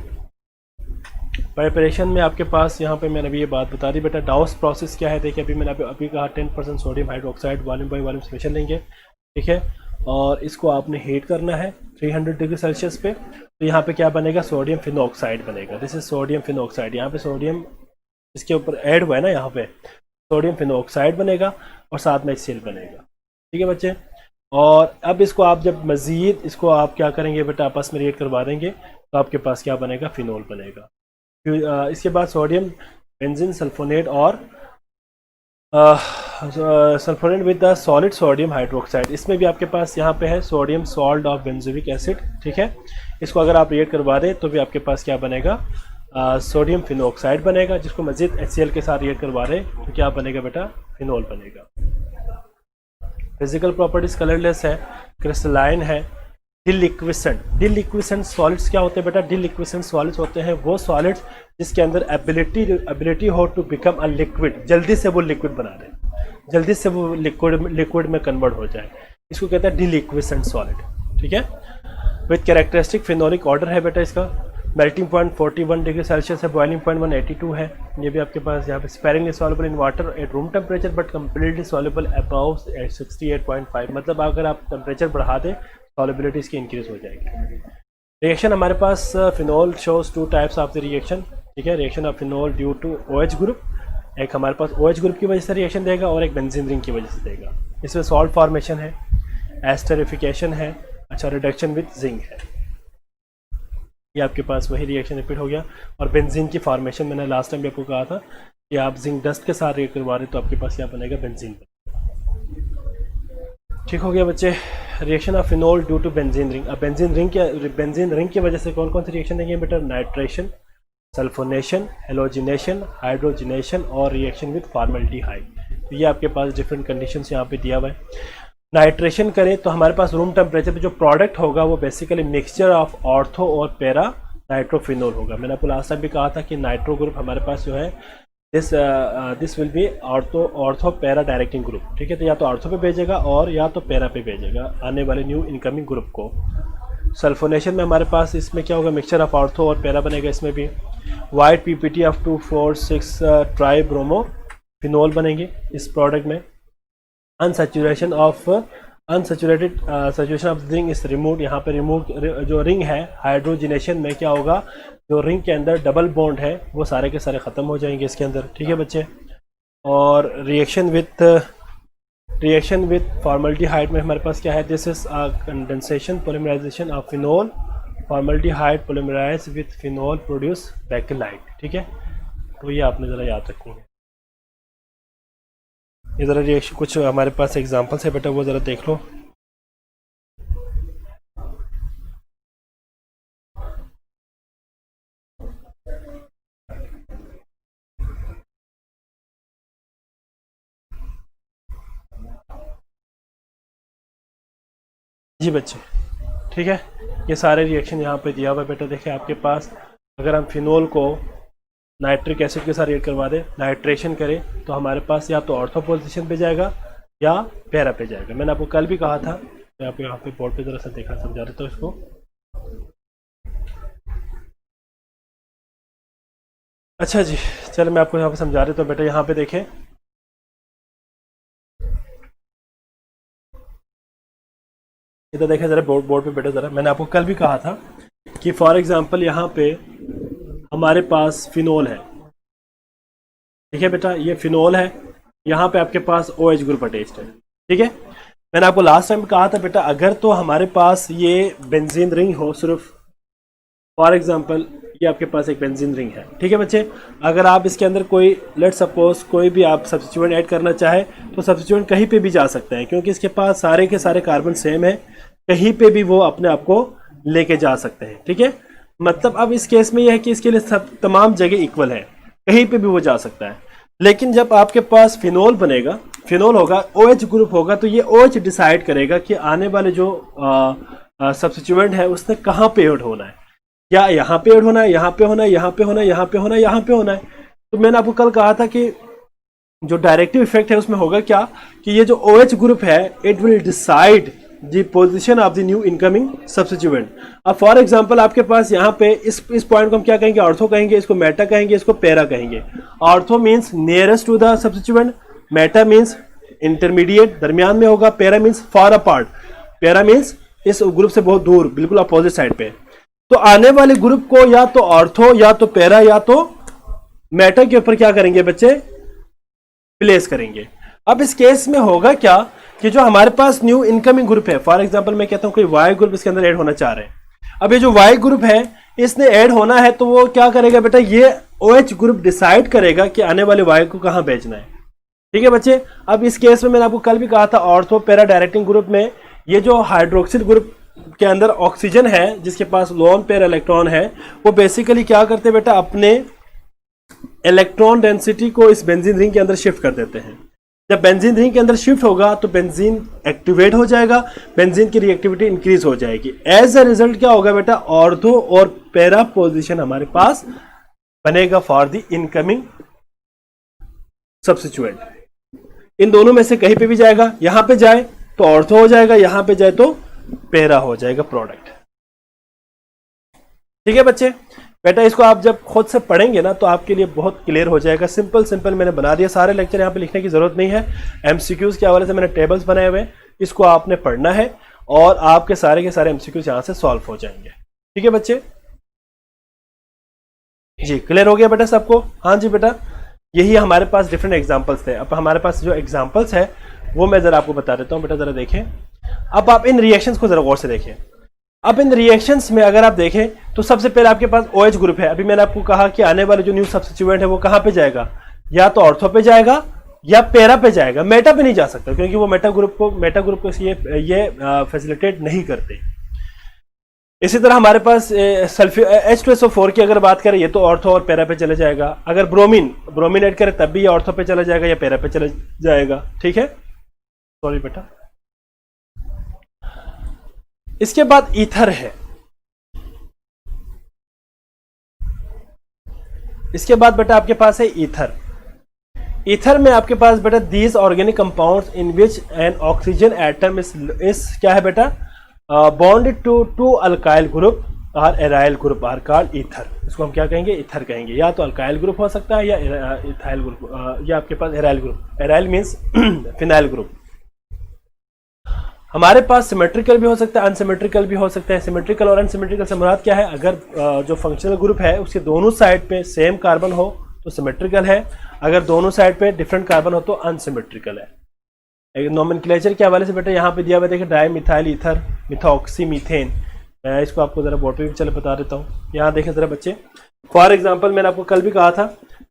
प्रिपरेशन में आपके पास यहाँ पे मैंने अभी ये बात बता दी बेटा। डाउस प्रोसेस क्या है, देखिए अभी मैंने अभी कहा 10% sodium hydroxide volume by volume solution लेंगे, ठीक है, और इसको आपने हीट करना है 300 डिग्री सेल्सियस पे। तो यहाँ पे क्या बनेगा, सोडियम फिनोक्साइड बनेगा। दिस इज सोडियम फिनोक्साइड, यहाँ पे सोडियम इसके ऊपर ऐड हुआ है ना, यहाँ पे सोडियम फिनोक्साइड बनेगा और साथ में HCl बनेगा। ठीक है बच्चे, और अब इसको आप जब मज़ीद इसको आप क्या करेंगे बेटा, आपस में रिएक्ट करवा देंगे तो आपके पास क्या बनेगा, फिनोल बनेगा। इसके बाद सोडियम बेंजीन सल्फोनेट और sulphonate with the solid sodium hydroxide. इसमें भी आपके पास यहाँ पे है sodium salt of benzoic acid, ठीक है। इसको अगर आप रिएक्ट करवा दें तो भी आपके पास क्या बनेगा, सोडियम फिनोक्साइड बनेगा, जिसको मजीद HCl के साथ रिएक्ट करवा दें तो क्या बनेगा बेटा, फिनोल बनेगा। फिजिकल प्रॉपर्टीज कलरलेस है, क्रिस्टलाइन है, डिलिक्विसेंट। डिलिक्विसेंट सॉलिड्स क्या होते हैं बेटा, डिलिक्विसेंट सॉलिड्स होते हैं वो सॉलिड्स जिसके अंदर एबिलिटी हो टू बिकम अ लिक्विड, जल्दी से वो लिक्विड बना दें, जल्दी से वो लिक्विड में कन्वर्ट हो जाए, इसको कहते हैं डिलिक्विसेंट सॉलिड, ठीक है। विथ कैरेक्टरिस्टिक फिनोलिक ऑर्डर है बेटा इसका, मेल्टिंग पॉइंट 41 डिग्री सेल्सियस है, बॉइलिंग पॉइंट 182 है। ये भी आपके पास यहाँ पे sparingly soluble in water at room temperature but completely soluble above 68.5, मतलब अगर आप टेम्परेचर बढ़ा दें सॉल्युबिलिटी इसकी इंक्रीज हो जाएगी। रिएक्शन हमारे पास phenol shows 2 types of the reaction, ठीक है। Reaction of phenol due to OH group, एक हमारे पास OH ग्रुप की वजह से रिएक्शन देगा और एक बेंजीन रिंग की वजह से देगा। इसमें सॉल्ट फॉर्मेशन है, एस्टरिफिकेशन है, अच्छा रिडक्शन विद जिंक है। ये आपके पास वही रिएक्शन रिपीट हो गया। और बेंजीन की फॉर्मेशन मैंने लास्ट टाइम भी आपको कहा था कि आप जिंक डस्ट के साथ रिएक्ट करवा रहे तो आपके पास क्या बनेगा, बेंजीन। ठीक हो गया बच्चे। Reaction of phenol due to benzene ring. अब बेंजीन रिंग की वजह से कौन कौन सी रिएक्शन देंगे बेटा, नाइट्रेशन, सल्फोनेशन, हेलोजिनेशन, हाइड्रोजिनेशन और रिएक्शन विद फॉर्मल्डिहाइड। तो ये आपके पास डिफरेंट कंडीशंस यहाँ पे दिया हुआ है। नाइट्रेशन करें तो हमारे पास रूम टेम्परेचर पे जो प्रोडक्ट होगा वो बेसिकली मिक्सचर ऑफ ऑर्थो और पैरा नाइट्रोफिनोल होगा। मैंने आपको लास्ट टाइम भी कहा था कि नाइट्रो ग्रुप हमारे पास जो है this will be ortho para directing group, ठीक है। तो या तो ऑर्थो पे भेजेगा और या तो पैरा पे भेजेगा आने वाले न्यू इनकमिंग ग्रुप को। सल्फोनेशन में हमारे पास इसमें क्या होगा, मिक्सचर ऑफ ऑर्थो और पैरा बनेगा। इसमें भी white PPT of 2,4,6 try bromo phenol बनेंगे इस प्रोडक्ट में। Unsaturated saturation of ring is remove. यहाँ पे रिमूव जो रिंग है, हाइड्रोजिनेशन में क्या होगा, जो रिंग के अंदर डबल बॉन्ड है वो सारे के सारे ख़त्म हो जाएंगे इसके अंदर, ठीक है बच्चे। और रिएक्शन विथ फॉर्मल्डिहाइड में हमारे पास क्या है, this is condensation polymerisation of phenol, formaldehyde polymerise with phenol produce Bakelite, ठीक है। तो ये आपने ज़रा याद रखनी है। ये ज़रा रिएक्शन कुछ हमारे पास एग्जांपल्स है बेटा, वो ज़रा देख लो। जी बच्चे, ठीक है। ये सारे रिएक्शन यहाँ पे दिया हुआ है बेटा। देखिए आपके पास अगर हम फिनोल को नाइट्रिक एसिड के साथ रिएक्ट करवा दें, नाइट्रेशन करें तो हमारे पास या तो ऑर्थो पोजीशन पे जाएगा या पैरा पे जाएगा। मैंने आपको कल भी कहा था, मैं आपको यहाँ पे बोर्ड पे ज़रा सा देखा समझा देता हूँ इसको। अच्छा जी, चलो मैं आपको यहाँ पे समझा देता हूँ बेटा। यहाँ पे देखें, इधर देखें ज़रा बोर्ड पे बेटा ज़रा। मैंने आपको कल भी कहा था कि फॉर एग्जांपल यहाँ पे हमारे पास फिनोल है, ठीक है बेटा। ये फिनोल है, यहाँ पे आपके पास OH ग्रुप अटैच्ड है, ठीक है। मैंने आपको लास्ट टाइम कहा था बेटा, अगर तो हमारे पास ये बेंजीन रिंग हो, सिर्फ फॉर एग्जांपल ये आपके पास एक बेंजीन रिंग है, ठीक है बच्चे। अगर आप इसके अंदर कोई लेट सपोज कोई भी आप सब्स्टिट्यूएंट ऐड करना चाहे तो सब्स्टिट्यूएंट कहीं पे भी जा सकता है, क्योंकि इसके पास सारे के सारे कार्बन सेम है, कहीं पे भी वो अपने आप को लेके जा सकते हैं, ठीक है। मतलब अब इस केस में यह है कि इसके लिए सब तमाम जगह इक्वल है, कहीं पे भी वो जा सकता है। लेकिन जब आपके पास फिनोल बनेगा, फिनोल होगा, OH ग्रुप होगा, तो ये OH डिसाइड करेगा कि आने वाले जो सब्स्टिट्यूएंट है उसने कहाँ पे ऐड होना है, या यहाँ पे ऐड होना है, यहाँ पे होना है, यहाँ पे होना है, यहाँ पे होना है, यहाँ पे होना है। तो मैंने आपको कल कहा था कि जो डायरेक्टिव इफेक्ट है उसमें होगा क्या, कि ये जो OH ग्रुप है it will decide the position of the new incoming substituent. अब फॉर एग्जांपल आपके पास यहाँ पे इस पॉइंट को हम क्या कहेंगे, ऑर्थो कहेंगे, इसको मेटा कहेंगे, इसको पैरा कहेंगे। Ortho means nearest to the substituent, meta means intermediate दरमियान में होगा, para means far apart, para means इस ग्रुप से बहुत दूर, बिल्कुल अपोजिट साइड पे। तो आने वाले ग्रुप को या तो ऑर्थो या तो पैरा या तो मेटा के ऊपर क्या करेंगे बच्चे, प्लेस करेंगे। अब इस केस में होगा क्या कि जो हमारे पास न्यू इनकमिंग ग्रुप है, फॉर एग्जांपल मैं कहता हूं कोई Y ग्रुप इसके अंदर ऐड होना चाह रहे हैं। अब ये जो Y ग्रुप है इसने ऐड होना है तो वो क्या करेगा बेटा, ये OH ग्रुप डिसाइड करेगा कि आने वाले वायु को कहाँ भेजना है। ठीक है बच्चे। अब इस केस में मैंने आपको कल भी कहा था ऑर्थो पैरा डायरेक्टिंग ग्रुप में ये जो हाइड्रोक्सिल ग्रुप के अंदर ऑक्सीजन है जिसके पास लोन पेयर इलेक्ट्रॉन है, वो बेसिकली क्या करते हैं बेटा, अपने इलेक्ट्रॉन डेंसिटी को इस बेंजीन रिंग के अंदर शिफ्ट कर देते हैं। जब बेंजीन रिंग के अंदर शिफ्ट होगा तो बेंजीन एक्टिवेट हो जाएगा, बेंजीन की रिएक्टिविटी इंक्रीज हो जाएगी। एज अ रिजल्ट क्या होगा बेटा, ऑर्थो और पैरा पोजीशन हमारे पास बनेगा फॉर द इनकमिंग सब्स्टिट्यूएंट। इन दोनों में से कहीं पे भी जाएगा, यहां पे जाए तो ऑर्थो हो जाएगा, यहां पे जाए तो पैरा हो जाएगा प्रोडक्ट। ठीक है बच्चे। बेटा इसको आप जब खुद से पढ़ेंगे ना तो आपके लिए बहुत क्लियर हो जाएगा। सिंपल मैंने बना दिया, सारे लेक्चर यहाँ पे लिखने की जरूरत नहीं है। एमसीक्यूज के हवाले से मैंने टेबल्स बनाए हुए हैं, इसको आपने पढ़ना है और आपके सारे के सारे एमसीक्यूज यहाँ से सॉल्व हो जाएंगे। ठीक है बच्चे जी, क्लियर हो गया बेटा सबको? हाँ जी बेटा, यही हमारे पास डिफरेंट एग्जाम्पल्स थे। अब हमारे पास जो एग्जाम्पल्स है वो मैं जरा आपको बता देता हूँ बेटा, जरा देखें। अब आप इन रिएक्शंस को जरा गौर से देखें। अब इन रिएक्शंस में अगर आप देखें तो सबसे पहले आपके पास OH ग्रुप है। अभी मैंने आपको कहा कि आने वाले जो न्यू सब्स्टिट्यूएंट है वो कहां पे जाएगा, या तो ऑर्थो पे जाएगा या पैरा पे जाएगा, मेटा पे नहीं जा सकता क्योंकि वो मेटा ग्रुप को ये फैसिलिटेट नहीं करते। इसी तरह हमारे पास H2SO4 की अगर बात करें ये तो ऑर्थो और पैरा पे चले जाएगा। अगर ब्रोमीन ऐड करें तब भी ये ऑर्थो पे चला जाएगा या पैरा पे चले जाएगा। ठीक है, सॉरी बेटा। इसके बाद ईथर है। इसके बाद बेटा आपके पास है ईथर। ईथर में आपके पास बेटा these organic compounds in which an oxygen atom is क्या है बेटा, bonded to two alkyl group और aryl group are called ether. इसको हम क्या कहेंगे, ईथर कहेंगे। या तो अल्काइल ग्रुप हो सकता है या इथाइल ग्रुप, या आपके पास aryl group. Aryl means phenyl group. हमारे पास सिमेट्रिकल भी हो सकता है, अनसिमेट्रिकल भी हो सकता है। सिमेट्रिकल और अनसिमेट्रिकल से मुराद क्या है, अगर जो फंक्शनल ग्रुप है उसके दोनों साइड पे सेम कार्बन हो तो सिमेट्रिकल है, अगर दोनों साइड पे डिफरेंट कार्बन हो तो अनसिमेट्रिकल है। नोमेनक्लेचर के हवाले से बेटा यहाँ पे दिया हुआ देखिए, di methyl ether methoxy methane. मैं इसको आपको जरा बोर्ड पे भी चले बता देता हूँ। यहाँ देखें जरा बच्चे, फॉर एग्जाम्पल मैंने आपको कल भी कहा था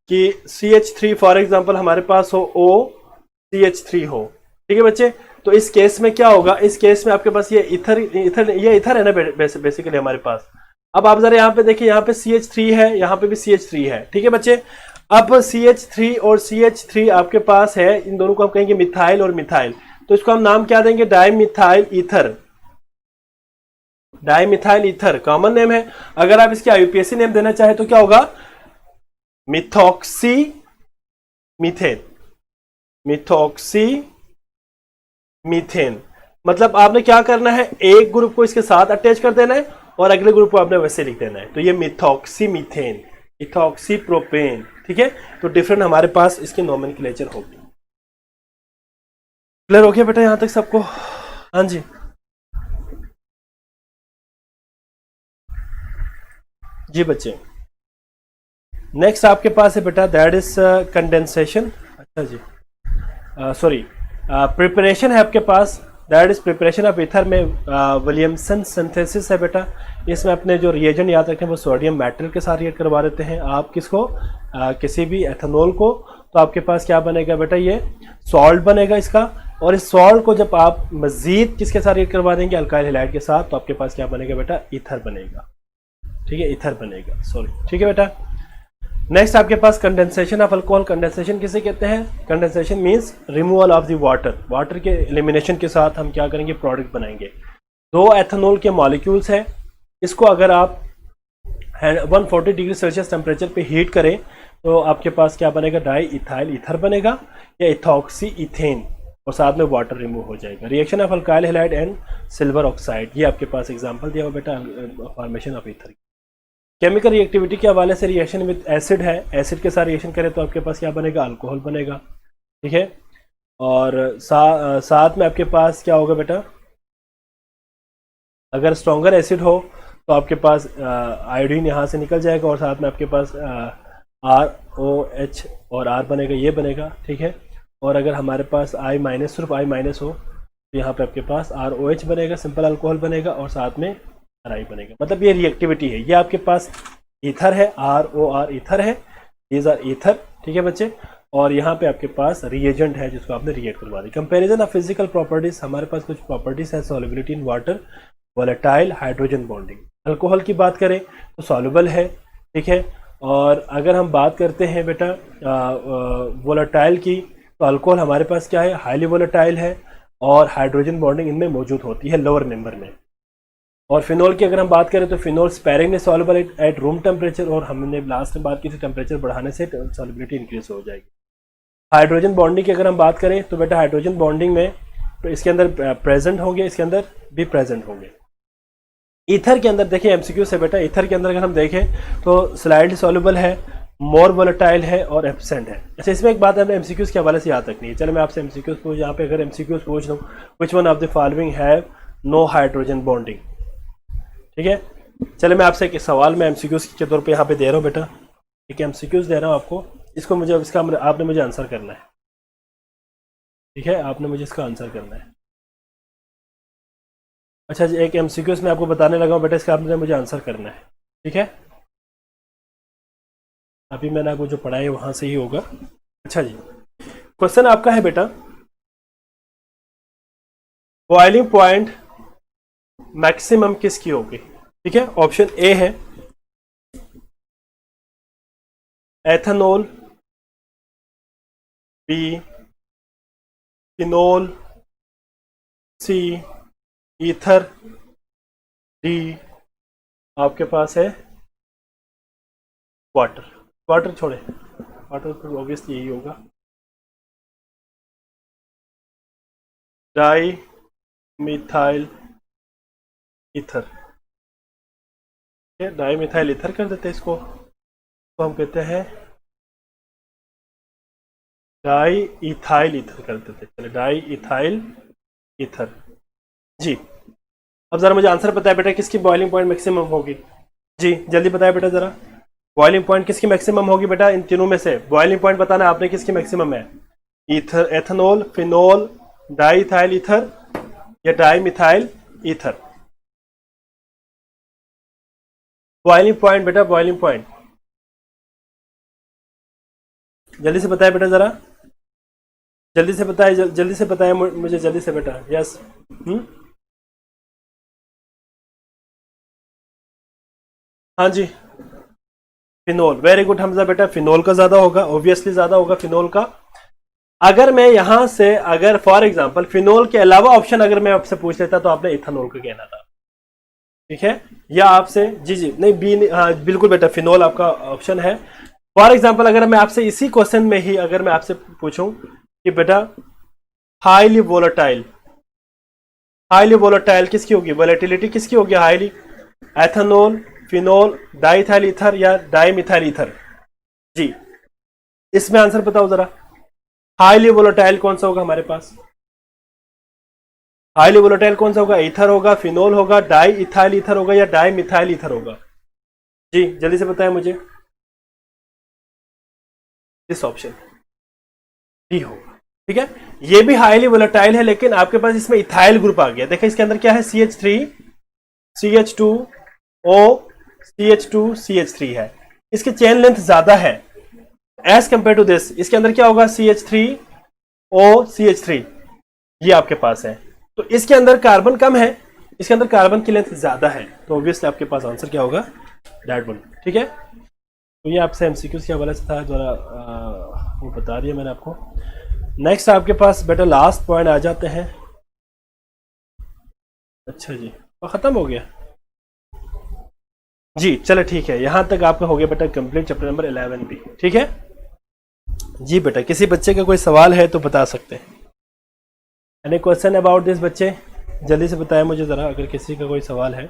कि CH3 फॉर एग्जाम्पल हमारे पास हो OCH3 हो। ठीक है बच्चे, तो इस केस में क्या होगा, इस केस में आपके पास ये इथर है ना बेसिकली हमारे पास। अब आप जरा यहाँ पे देखिए, यहाँ पे CH3 है, यहाँ पे भी CH3 है। ठीक है बच्चे, अब CH3 और CH3 आपके पास है, इन दोनों को हम कहेंगे मिथाइल और मिथाइल, तो इसको हम नाम क्या देंगे, dimethyl ether. Dimethyl ether common name है। अगर आप इसके IUPAC नेम देना चाहे तो क्या होगा, मिथॉक्सी मीथेन। मिथॉक्सी मीथेन मतलब आपने क्या करना है, एक ग्रुप को इसके साथ अटैच कर देना है और अगले ग्रुप को आपने वैसे लिख देना है। तो ये मिथॉक्सी मीथेन, इथॉक्सी प्रोपेन। ठीक है, तो डिफरेंट हमारे पास इसकी नोमेनक्लेचर होगी। क्लियर हो गया बेटा यहां तक सबको? हाँ जी, जी बच्चे। नेक्स्ट आपके पास है बेटा, दैट इज कंडेंसेशन। अच्छा जी, सॉरी, प्रिपरेशन है आपके पास, that is preparation of ether में विलियमसन सिंथेसिस है बेटा। इसमें अपने जो रिएजेंट याद रखें वो सोडियम मेटल के साथ रिएक्ट करवा देते हैं आप किसको, किसी भी एथेनॉल को। तो आपके पास क्या बनेगा बेटा, ये सॉल्ट बनेगा इसका। और इस सॉल्ट को जब आप मजीद किसके साथ रिएक्ट करवा देंगे, अल्काइल हैलाइड के साथ, तो आपके पास क्या बनेगा बेटा, ईथर बनेगा। ठीक है, ईथर बनेगा, सॉरी। ठीक है बेटा, नेक्स्ट आपके पास कंडेंसेशन ऑफ अल्कोहल। कंडेंसेशन किसे कहते हैं, condensation means removal of the water. Water के एलिमिनेशन के साथ हम क्या करेंगे, प्रोडक्ट बनाएंगे। दो एथेनॉल के मॉलिक्यूल्स हैं, इसको अगर आप 140 डिग्री सेल्सियस टेम्परेचर पे हीट करें तो आपके पास क्या बनेगा, डाई इथाइल ईथर बनेगा या इथॉक्सी इथेन, और साथ में वाटर रिमूव हो जाएगा। Reaction of alkyl halide and silver oxide, ये आपके पास एग्जांपल दिया हुआ बेटा formation of ether. Chemical reactivity के हवाले से रिएक्शन विद एसिड है, एसिड के साथ रिएक्शन करें तो आपके पास क्या बनेगा, अल्कोहल बनेगा। ठीक है, और साथ में आपके पास क्या होगा बेटा, अगर स्ट्रॉन्गर एसिड हो तो आपके पास आयोडीन यहाँ से निकल जाएगा और साथ में आपके पास ROH और R बनेगा, ये बनेगा। ठीक है, और अगर हमारे पास I- सिर्फ I- हो तो यहाँ पे आपके पास ROH बनेगा, सिंपल अल्कोहल बनेगा, और साथ में RI बनेगा। मतलब ये रिएक्टिविटी है, ये आपके पास ईथर है, ROR ईथर है, दीज आर ईथर, ठीक है बच्चे। और यहाँ पे आपके पास रिएजेंट है जिसको आपने रिएक्ट करवा दी। कंपैरिजन ऑफ फिजिकल प्रॉपर्टीज, हमारे पास कुछ प्रॉपर्टीज है, solubility in water, volatile, hydrogen bonding. Alcohol की बात करें तो सॉल्युबल है, ठीक है। और अगर हम बात करते हैं बेटा वोलेटाइल की, तो अल्कोहल हमारे पास क्या है, हाईली वोलेटाइल है और हाइड्रोजन बॉन्डिंग इनमें मौजूद होती है लोअर नंबर में। और फिनॉल की अगर हम बात करें तो phenol sparingly soluble at room temperature, और हमने लास्ट में बात की थी टेम्परेचर बढ़ाने से सॉल्युबिलिटी इंक्रीज हो जाएगी। हाइड्रोजन बॉन्डिंग की अगर हम बात करें तो बेटा हाइड्रोजन बॉन्डिंग में तो इसके अंदर प्रेजेंट होंगे, इसके अंदर भी प्रेजेंट होंगे। ईथर के अंदर देखिए एमसीक्यू से बेटा, ईथर के अंदर अगर हम देखें तो स्लाइडली सॉल्युबल है, मोर वोलेटाइल है और एब्सेंट है। अच्छा, इसमें एक बात हमें एमसीक्यूज के हवाले से याद रखनी है। चलो मैं आपसे एमसीक्यूज पूछ, यहाँ पे अगर एमसीक्यूज पूछ लूँ, which one of the following have no hydrogen bonding, ठीक है। चलो मैं आपसे एक सवाल मैं एमसीक्यूज के तौर पे यहाँ पे दे रहा हूँ बेटा, ठीक है, एमसीक्यूज दे रहा हूँ आपको, इसको मुझे इसका आपने मुझे आंसर करना है, ठीक है, आपने मुझे इसका आंसर करना है। अच्छा जी, एक एमसीक्यूज मैं आपको बताने लगा हूँ बेटा, इसका आपने मुझे आंसर करना है, ठीक है। अभी मैंने आपको जो पढ़ा है वहां से ही होगा। अच्छा जी, क्वेश्चन आपका है बेटा, बॉइलिंग पॉइंट मैक्सिमम किसकी होगी, ठीक है। ऑप्शन ए है एथेनॉल, बी फिनोल, सी ईथर, डी आपके पास है वाटर। वाटर छोड़े, वाटर तो ऑब्वियसली यही होगा, di methyl ether, di methyl ether कर देते हैं इसको, तो हम कहते हैं डाई इथाइल ईथर कर देते हैं। चलिए डाई इथाइल ईथर जी। अब जरा मुझे आंसर पता है बेटा, किसकी बॉइलिंग पॉइंट मैक्सिमम होगी, जी जल्दी बताया बेटा जरा, बॉइलिंग पॉइंट किसकी मैक्सिमम होगी बेटा, इन तीनों में से बॉइलिंग पॉइंट बताना आपने किसकी मैक्सिमम है, ether, ethanol, phenol, diethyl ether या dimethyl ether. Boiling point बेटा, बॉइलिंग पॉइंट जल्दी से बताया बेटा जरा, जल्दी से बताए, जल्दी से बताए मुझे जल्दी से बेटा। यस, हाँ जी, फिनोल, वेरी गुड हमजा बेटा, फिनोल का ज्यादा होगा, ऑब्वियसली ज्यादा होगा फिनोल का। अगर मैं यहां से अगर फॉर एग्जांपल फिनोल के अलावा ऑप्शन अगर मैं आपसे पूछ लेता तो आपने इथेनॉल का कहना था, ठीक है, या आपसे जी जी नहीं बी, हाँ बिल्कुल बेटा फिनोल आपका ऑप्शन है। फॉर एग्जांपल अगर मैं आपसे इसी क्वेश्चन में ही अगर मैं आपसे पूछूं कि बेटा हाईली वोलेटाइल, हाईली वोलेटाइल किसकी होगी, वोलेटिलिटी किसकी होगी highly, ethanol, phenol, diethyl ether या डाइमिथाइल ईथर, जी इसमें आंसर बताओ जरा, हाईली वोलेटाइल कौन सा होगा हमारे पास, हाईली वोलेटाइल कौन सा होगा, ईथर होगा, फिनोल होगा, डाई इथाइल ईथर होगा या डाई मिथाइल ईथर होगा, जी जल्दी से बताएं मुझे। इस ऑप्शन डी होगा, ठीक है, ये भी हाईली वोलेटाइल है लेकिन आपके पास इसमें इथाइल ग्रुप आ गया, देखिए इसके अंदर क्या है, CH3 CH2O CH2 CH3 है, इसकी चेन लेंथ ज्यादा है एज कंपेयर टू दिस, इसके अंदर क्या होगा CH3O CH3 ये आपके पास है, तो इसके अंदर कार्बन कम है, इसके अंदर कार्बन की लेंथ ज्यादा है, तो ऑब्वियसली आपके पास आंसर क्या होगा, दैट वन, ठीक है। तो ये आपसे एमसीक्यूज के हवाले से था, जरा वो बता दिया मैंने आपको। नेक्स्ट आपके पास बेटा लास्ट पॉइंट आ जाते हैं। अच्छा जी, तो खत्म हो गया जी, चलो ठीक है, यहां तक आपका हो गया बेटा कंप्लीट चैप्टर नंबर 11 भी, ठीक है जी। बेटा किसी बच्चे का कोई सवाल है तो बता सकते हैं, एनी क्वेश्चन अबाउट दिस बच्चे, जल्दी से बताएं मुझे जरा अगर किसी का कोई सवाल है।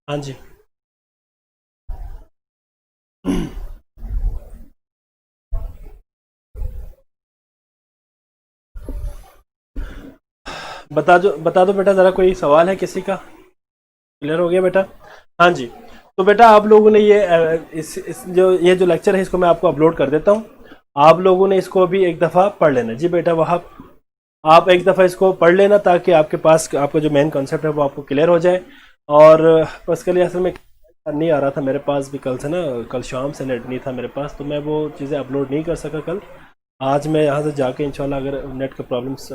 हाँ जी, बता दो बेटा जरा, कोई सवाल है किसी का, क्लियर हो गया बेटा। हाँ जी, तो बेटा आप लोगों ने ये ये जो लेक्चर है इसको मैं आपको अपलोड कर देता हूँ, आप लोगों ने इसको भी एक दफ़ा पढ़ लेना जी बेटा, वहाँ आप एक दफ़ा इसको पढ़ लेना ताकि आपके पास आपका जो मेन कॉन्सेप्ट है वो आपको क्लियर हो जाए। और उसके लिए असल में नहीं आ रहा था मेरे पास भी कल से ना, कल शाम से नेट नहीं था मेरे पास, तो मैं वो चीज़ें अपलोड नहीं कर सका कल। आज मैं यहाँ से जाके इंशाल्लाह अगर नेट का प्रॉब्लम्स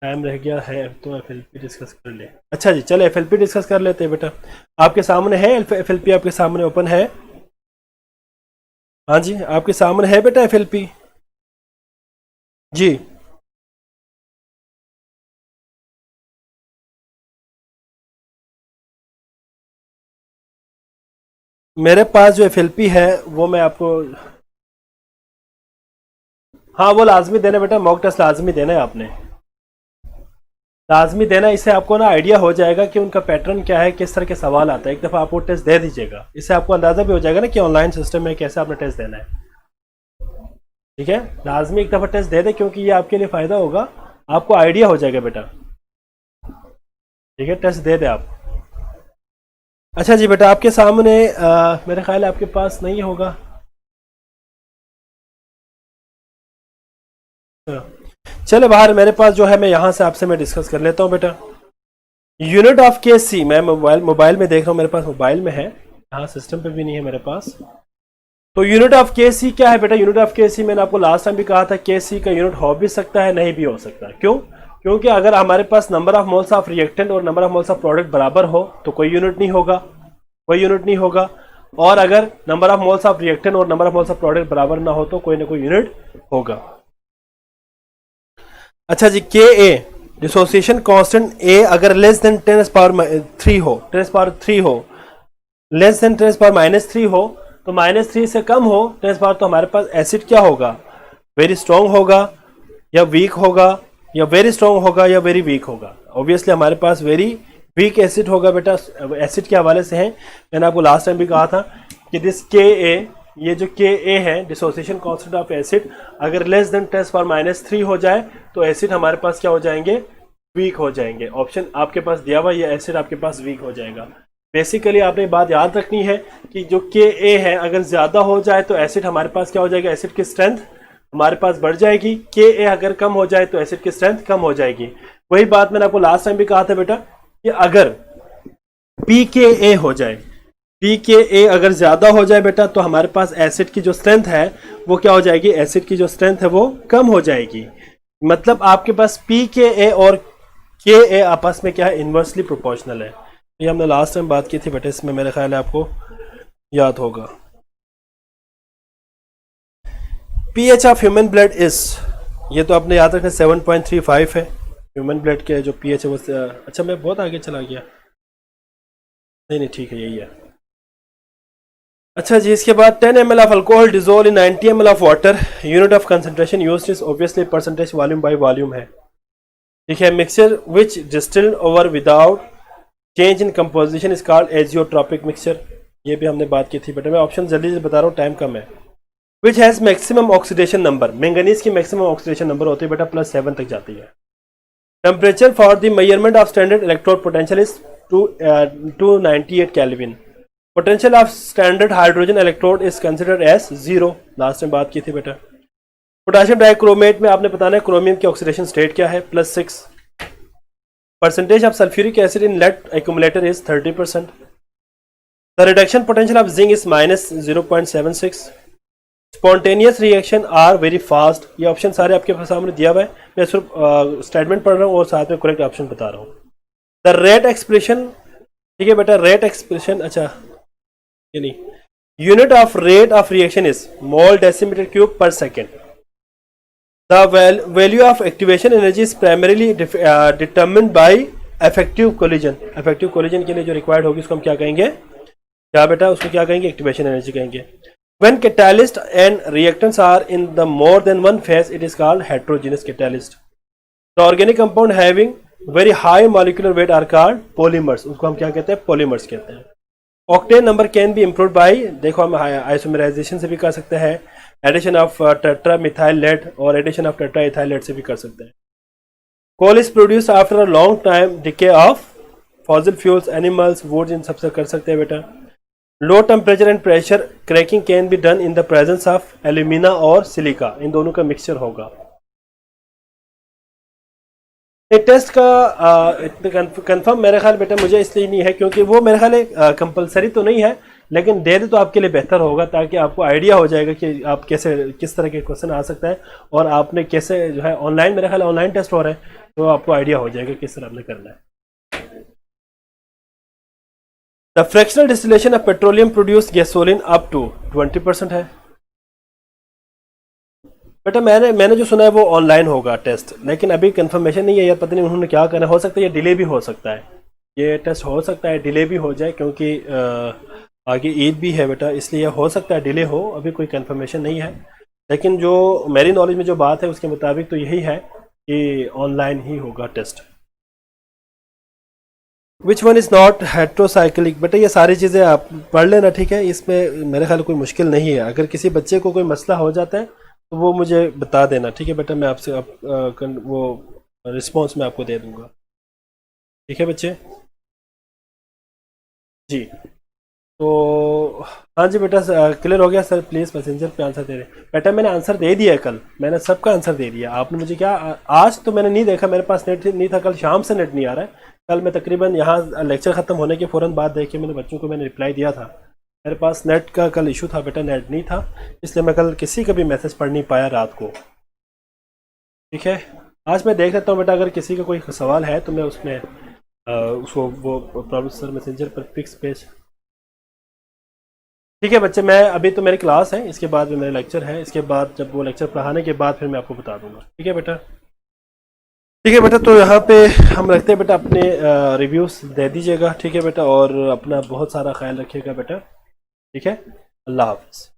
टाइम रह गया है तो FLP डिस्कस कर ले। अच्छा जी, चले FLP डिस्कस कर लेते हैं बेटा। आपके सामने है FLP, आपके सामने ओपन है? हाँ जी, आपके सामने है बेटा FLP जी। मेरे पास जो FLP है वो मैं आपको, हाँ वो लाजमी देना बेटा, मॉक टेस्ट लाजमी देना है आपने, लाजमी देना। इससे आपको ना आइडिया हो जाएगा कि उनका पैटर्न क्या है, किस तरह के सवाल आता है। एक दफ़ा आप वो टेस्ट दे दीजिएगा, इससे आपको अंदाज़ा भी हो जाएगा ना कि ऑनलाइन सिस्टम में कैसे आपने टेस्ट देना है। ठीक है, लाजमी एक दफ़ा टेस्ट दे दे, क्योंकि ये आपके लिए फ़ायदा होगा, आपको आइडिया हो जाएगा बेटा। ठीक है, टेस्ट दे दे आप। अच्छा जी बेटा, आपके सामने मेरे ख्याल है आपके पास नहीं होगा। चले बाहर, मेरे पास जो है मैं यहाँ से आपसे मैं डिस्कस कर लेता हूँ बेटा। यूनिट ऑफ KC, मैं मोबाइल में देख रहा हूँ, मेरे पास मोबाइल में है, यहाँ सिस्टम पे भी नहीं है मेरे पास। तो यूनिट ऑफ KC क्या है बेटा? यूनिट ऑफ KC मैंने आपको लास्ट टाइम भी कहा था, KC का यूनिट हो भी सकता है, नहीं भी हो सकता। क्यों? क्योंकि अगर हमारे पास number of moles of reactant और number of moles of product बराबर हो तो कोई यूनिट नहीं होगा, कोई यूनिट नहीं होगा। और अगर number of moles of reactant और number of moles of product बराबर ना हो तो कोई ना कोई यूनिट होगा। अच्छा जी, KA डिसोसिएशन कांस्टेंट A अगर लेस देन 10⁻³ हो, 10⁻³ हो, लेस देन 10⁻³ हो, तो -3 से कम हो 10⁻, तो हमारे पास एसिड क्या होगा? वेरी स्ट्रॉन्ग होगा या वीक होगा, या वेरी स्ट्रॉन्ग होगा या वेरी वीक होगा? ऑब्वियसली हमारे पास वेरी वीक एसिड होगा बेटा। एसिड के हवाले से है, मैंने आपको लास्ट टाइम भी कहा था कि दिस KA, ये जो KA है डिसोसिएशन कांस्टेंट ऑफ एसिड, अगर लेस देन 10⁻³ हो जाए तो एसिड हमारे पास क्या हो जाएंगे? वीक हो जाएंगे। ऑप्शन आपके पास दिया हुआ, ये एसिड आपके पास वीक हो जाएगा। बेसिकली आपने बात याद रखनी है कि जो KA है अगर ज्यादा हो जाए तो एसिड हमारे पास क्या हो जाएगा? एसिड की स्ट्रेंथ हमारे पास बढ़ जाएगी। KA अगर कम हो जाए तो एसिड की स्ट्रेंथ कम हो जाएगी। वही बात मैंने आपको लास्ट टाइम भी कहा था बेटा कि अगर pKa हो जाए, pKa अगर ज्यादा हो जाए बेटा, तो हमारे पास एसिड की जो स्ट्रेंथ है वो क्या हो जाएगी? एसिड की जो स्ट्रेंथ है वो कम हो जाएगी। मतलब आपके पास pKa और KA आपस में क्या है? इनवर्सली प्रोपोर्शनल है। ये हमने लास्ट टाइम बात की थी बेटा, इसमें मेरे ख्याल है आपको याद होगा। pH of human blood is, ये तो आपने याद रखना 7.35 है। ह्यूमन ब्लड के जो pH है वो अच्छा मैं बहुत आगे चला गया, नहीं नहीं ठीक है, यही है। अच्छा जी, इसके बाद 10 ml of alcohol dissolve in 90 ml of water, unit of concentration used is obviously percentage volume by volume है। ठीक है, mixture which distilled over without change in composition is called azeotropic mixture, ये भी हमने बात की थी बेटा। मैं ऑप्शन जल्दी से बता रहा हूँ, टाइम कम है। Which has maximum oxidation number, manganese की मैक्सिमम ऑक्सीडेशन नंबर होती है बेटा +7 तक जाती है। Temperature for the measurement of standard electrode potential is 298 kelvin. Potential of standard hydrogen electrode is considered as 0, last में बात की थी बेटा। पोटेशियम डाइक्रोमेट में आपने बताना है क्रोमियम की ऑक्सीडेशन स्टेट क्या है, +6। Percentage of sulphuric acid in lead accumulator is 30%। The reduction potential of zinc is -0.76। Spontaneous reaction are very fast, ये ऑप्शन सारे आपके सामने दिया हुआ है, मैं सिर्फ स्टेटमेंट पढ़ रहा हूँ और साथ में करेक्ट ऑप्शन बता रहा हूँ। द रेट एक्सप्रेशन, ठीक है बेटा, रेट एक्सप्रेशन, अच्छा ये नहीं, unit of rate of reaction is mole decimetre cube per second. The value of activation energy is primarily determined by effective collision. Effective collision के लिए जो रिक्वायर्ड होगी उसको हम क्या कहेंगे? क्या बेटा उसको क्या कहेंगे? एक्टिवेशन एनर्जी कहेंगे। When catalyst and reactants are in the more than one phase, it is called heterogeneous catalyst. The organic compound having very high molecular weight are called polymers. उसको हम क्या कहते हैं? polymers कहते हैं। Octane number can be improved by, देखो हम isomerization से भी कर सकते हैं, addition of tetramethyl lead और addition of tetraethyl lead से भी कर सकते हैं। Coal is produced after a long time decay of fossil fuels, animals, woods, इन सबसे कर सकते हैं बेटा। Low temperature and pressure cracking can be done in the presence of alumina और सिलिका, इन दोनों का मिक्सचर होगा। टेस्ट का कंफर्म मेरे ख्याल बेटा मुझे इसलिए नहीं है क्योंकि वो मेरे ख्याल कंपलसरी तो नहीं है, लेकिन दे दे तो आपके लिए बेहतर होगा, ताकि आपको आइडिया हो जाएगा कि आप कैसे किस तरह के क्वेश्चन आ सकता है, और आपने कैसे जो है ऑनलाइन, मेरे ख्याल ऑनलाइन टेस्ट हो रहा है, तो आपको आइडिया हो जाएगा किस तरह आपने करना है। The fractional distillation of petroleum produce gasoline up to 20% है। बेटा मैंने जो सुना है वो ऑनलाइन होगा टेस्ट, लेकिन अभी कंफर्मेशन नहीं है यार, पता नहीं उन्होंने क्या करना है, हो सकता है ये डिले भी हो सकता है, ये टेस्ट हो सकता है डिले भी हो जाए, क्योंकि आगे ईद भी है बेटा, इसलिए हो सकता है डिले हो, अभी कोई कंफर्मेशन नहीं है, लेकिन जो मेरी नॉलेज में जो बात है उसके मुताबिक तो यही है कि ऑनलाइन ही होगा test. Which one is not heterocyclic, बेटा ये सारी चीज़ें आप पढ़ लेना, ठीक है, इसमें मेरे ख्याल कोई मुश्किल नहीं है, अगर किसी बच्चे को कोई मसला हो जाता है तो वो मुझे बता देना, ठीक है बेटा, मैं आपसे वो रिस्पॉन्स मैं आपको दे दूंगा, ठीक है बच्चे जी। तो हाँ जी बेटा, क्लियर हो गया सर, प्लीज़ मैसेंजर पे आंसर दे रहे बेटा, मैंने आंसर दे दिया है, कल मैंने सबका आंसर दे दिया, आपने मुझे क्या आज तो मैंने नहीं देखा, मेरे पास नेट नहीं था, कल शाम से नेट नहीं आ रहा है, कल मैं तकरीबन यहाँ लेक्चर ख़त्म होने के फ़ौरन बाद देख के मैंने बच्चों को मैंने रिप्लाई दिया था, मेरे पास नेट का कल इशू था बेटा, नेट नहीं था, इसलिए मैं कल किसी का भी मैसेज पढ़ नहीं पाया रात को, ठीक है। आज मैं देख लेता हूँ बेटा, अगर किसी का कोई सवाल है तो मैं उसमें उसको वो प्रॉब्लम सर मैसेंजर पर फिक्स पेज, ठीक है बच्चे, मैं अभी तो मेरी क्लास है, इसके बाद में मेरा लेक्चर है, इसके बाद जब वो लेक्चर पढ़ाने के बाद फिर मैं आपको बता दूंगा, ठीक है बेटा। ठीक है बेटा, तो यहाँ पे हम रखते हैं बेटा, अपने रिव्यूज़ दे दीजिएगा, ठीक है बेटा, और अपना बहुत सारा ख्याल रखिएगा बेटा, ठीक है, अल्लाह हाफ़िज़।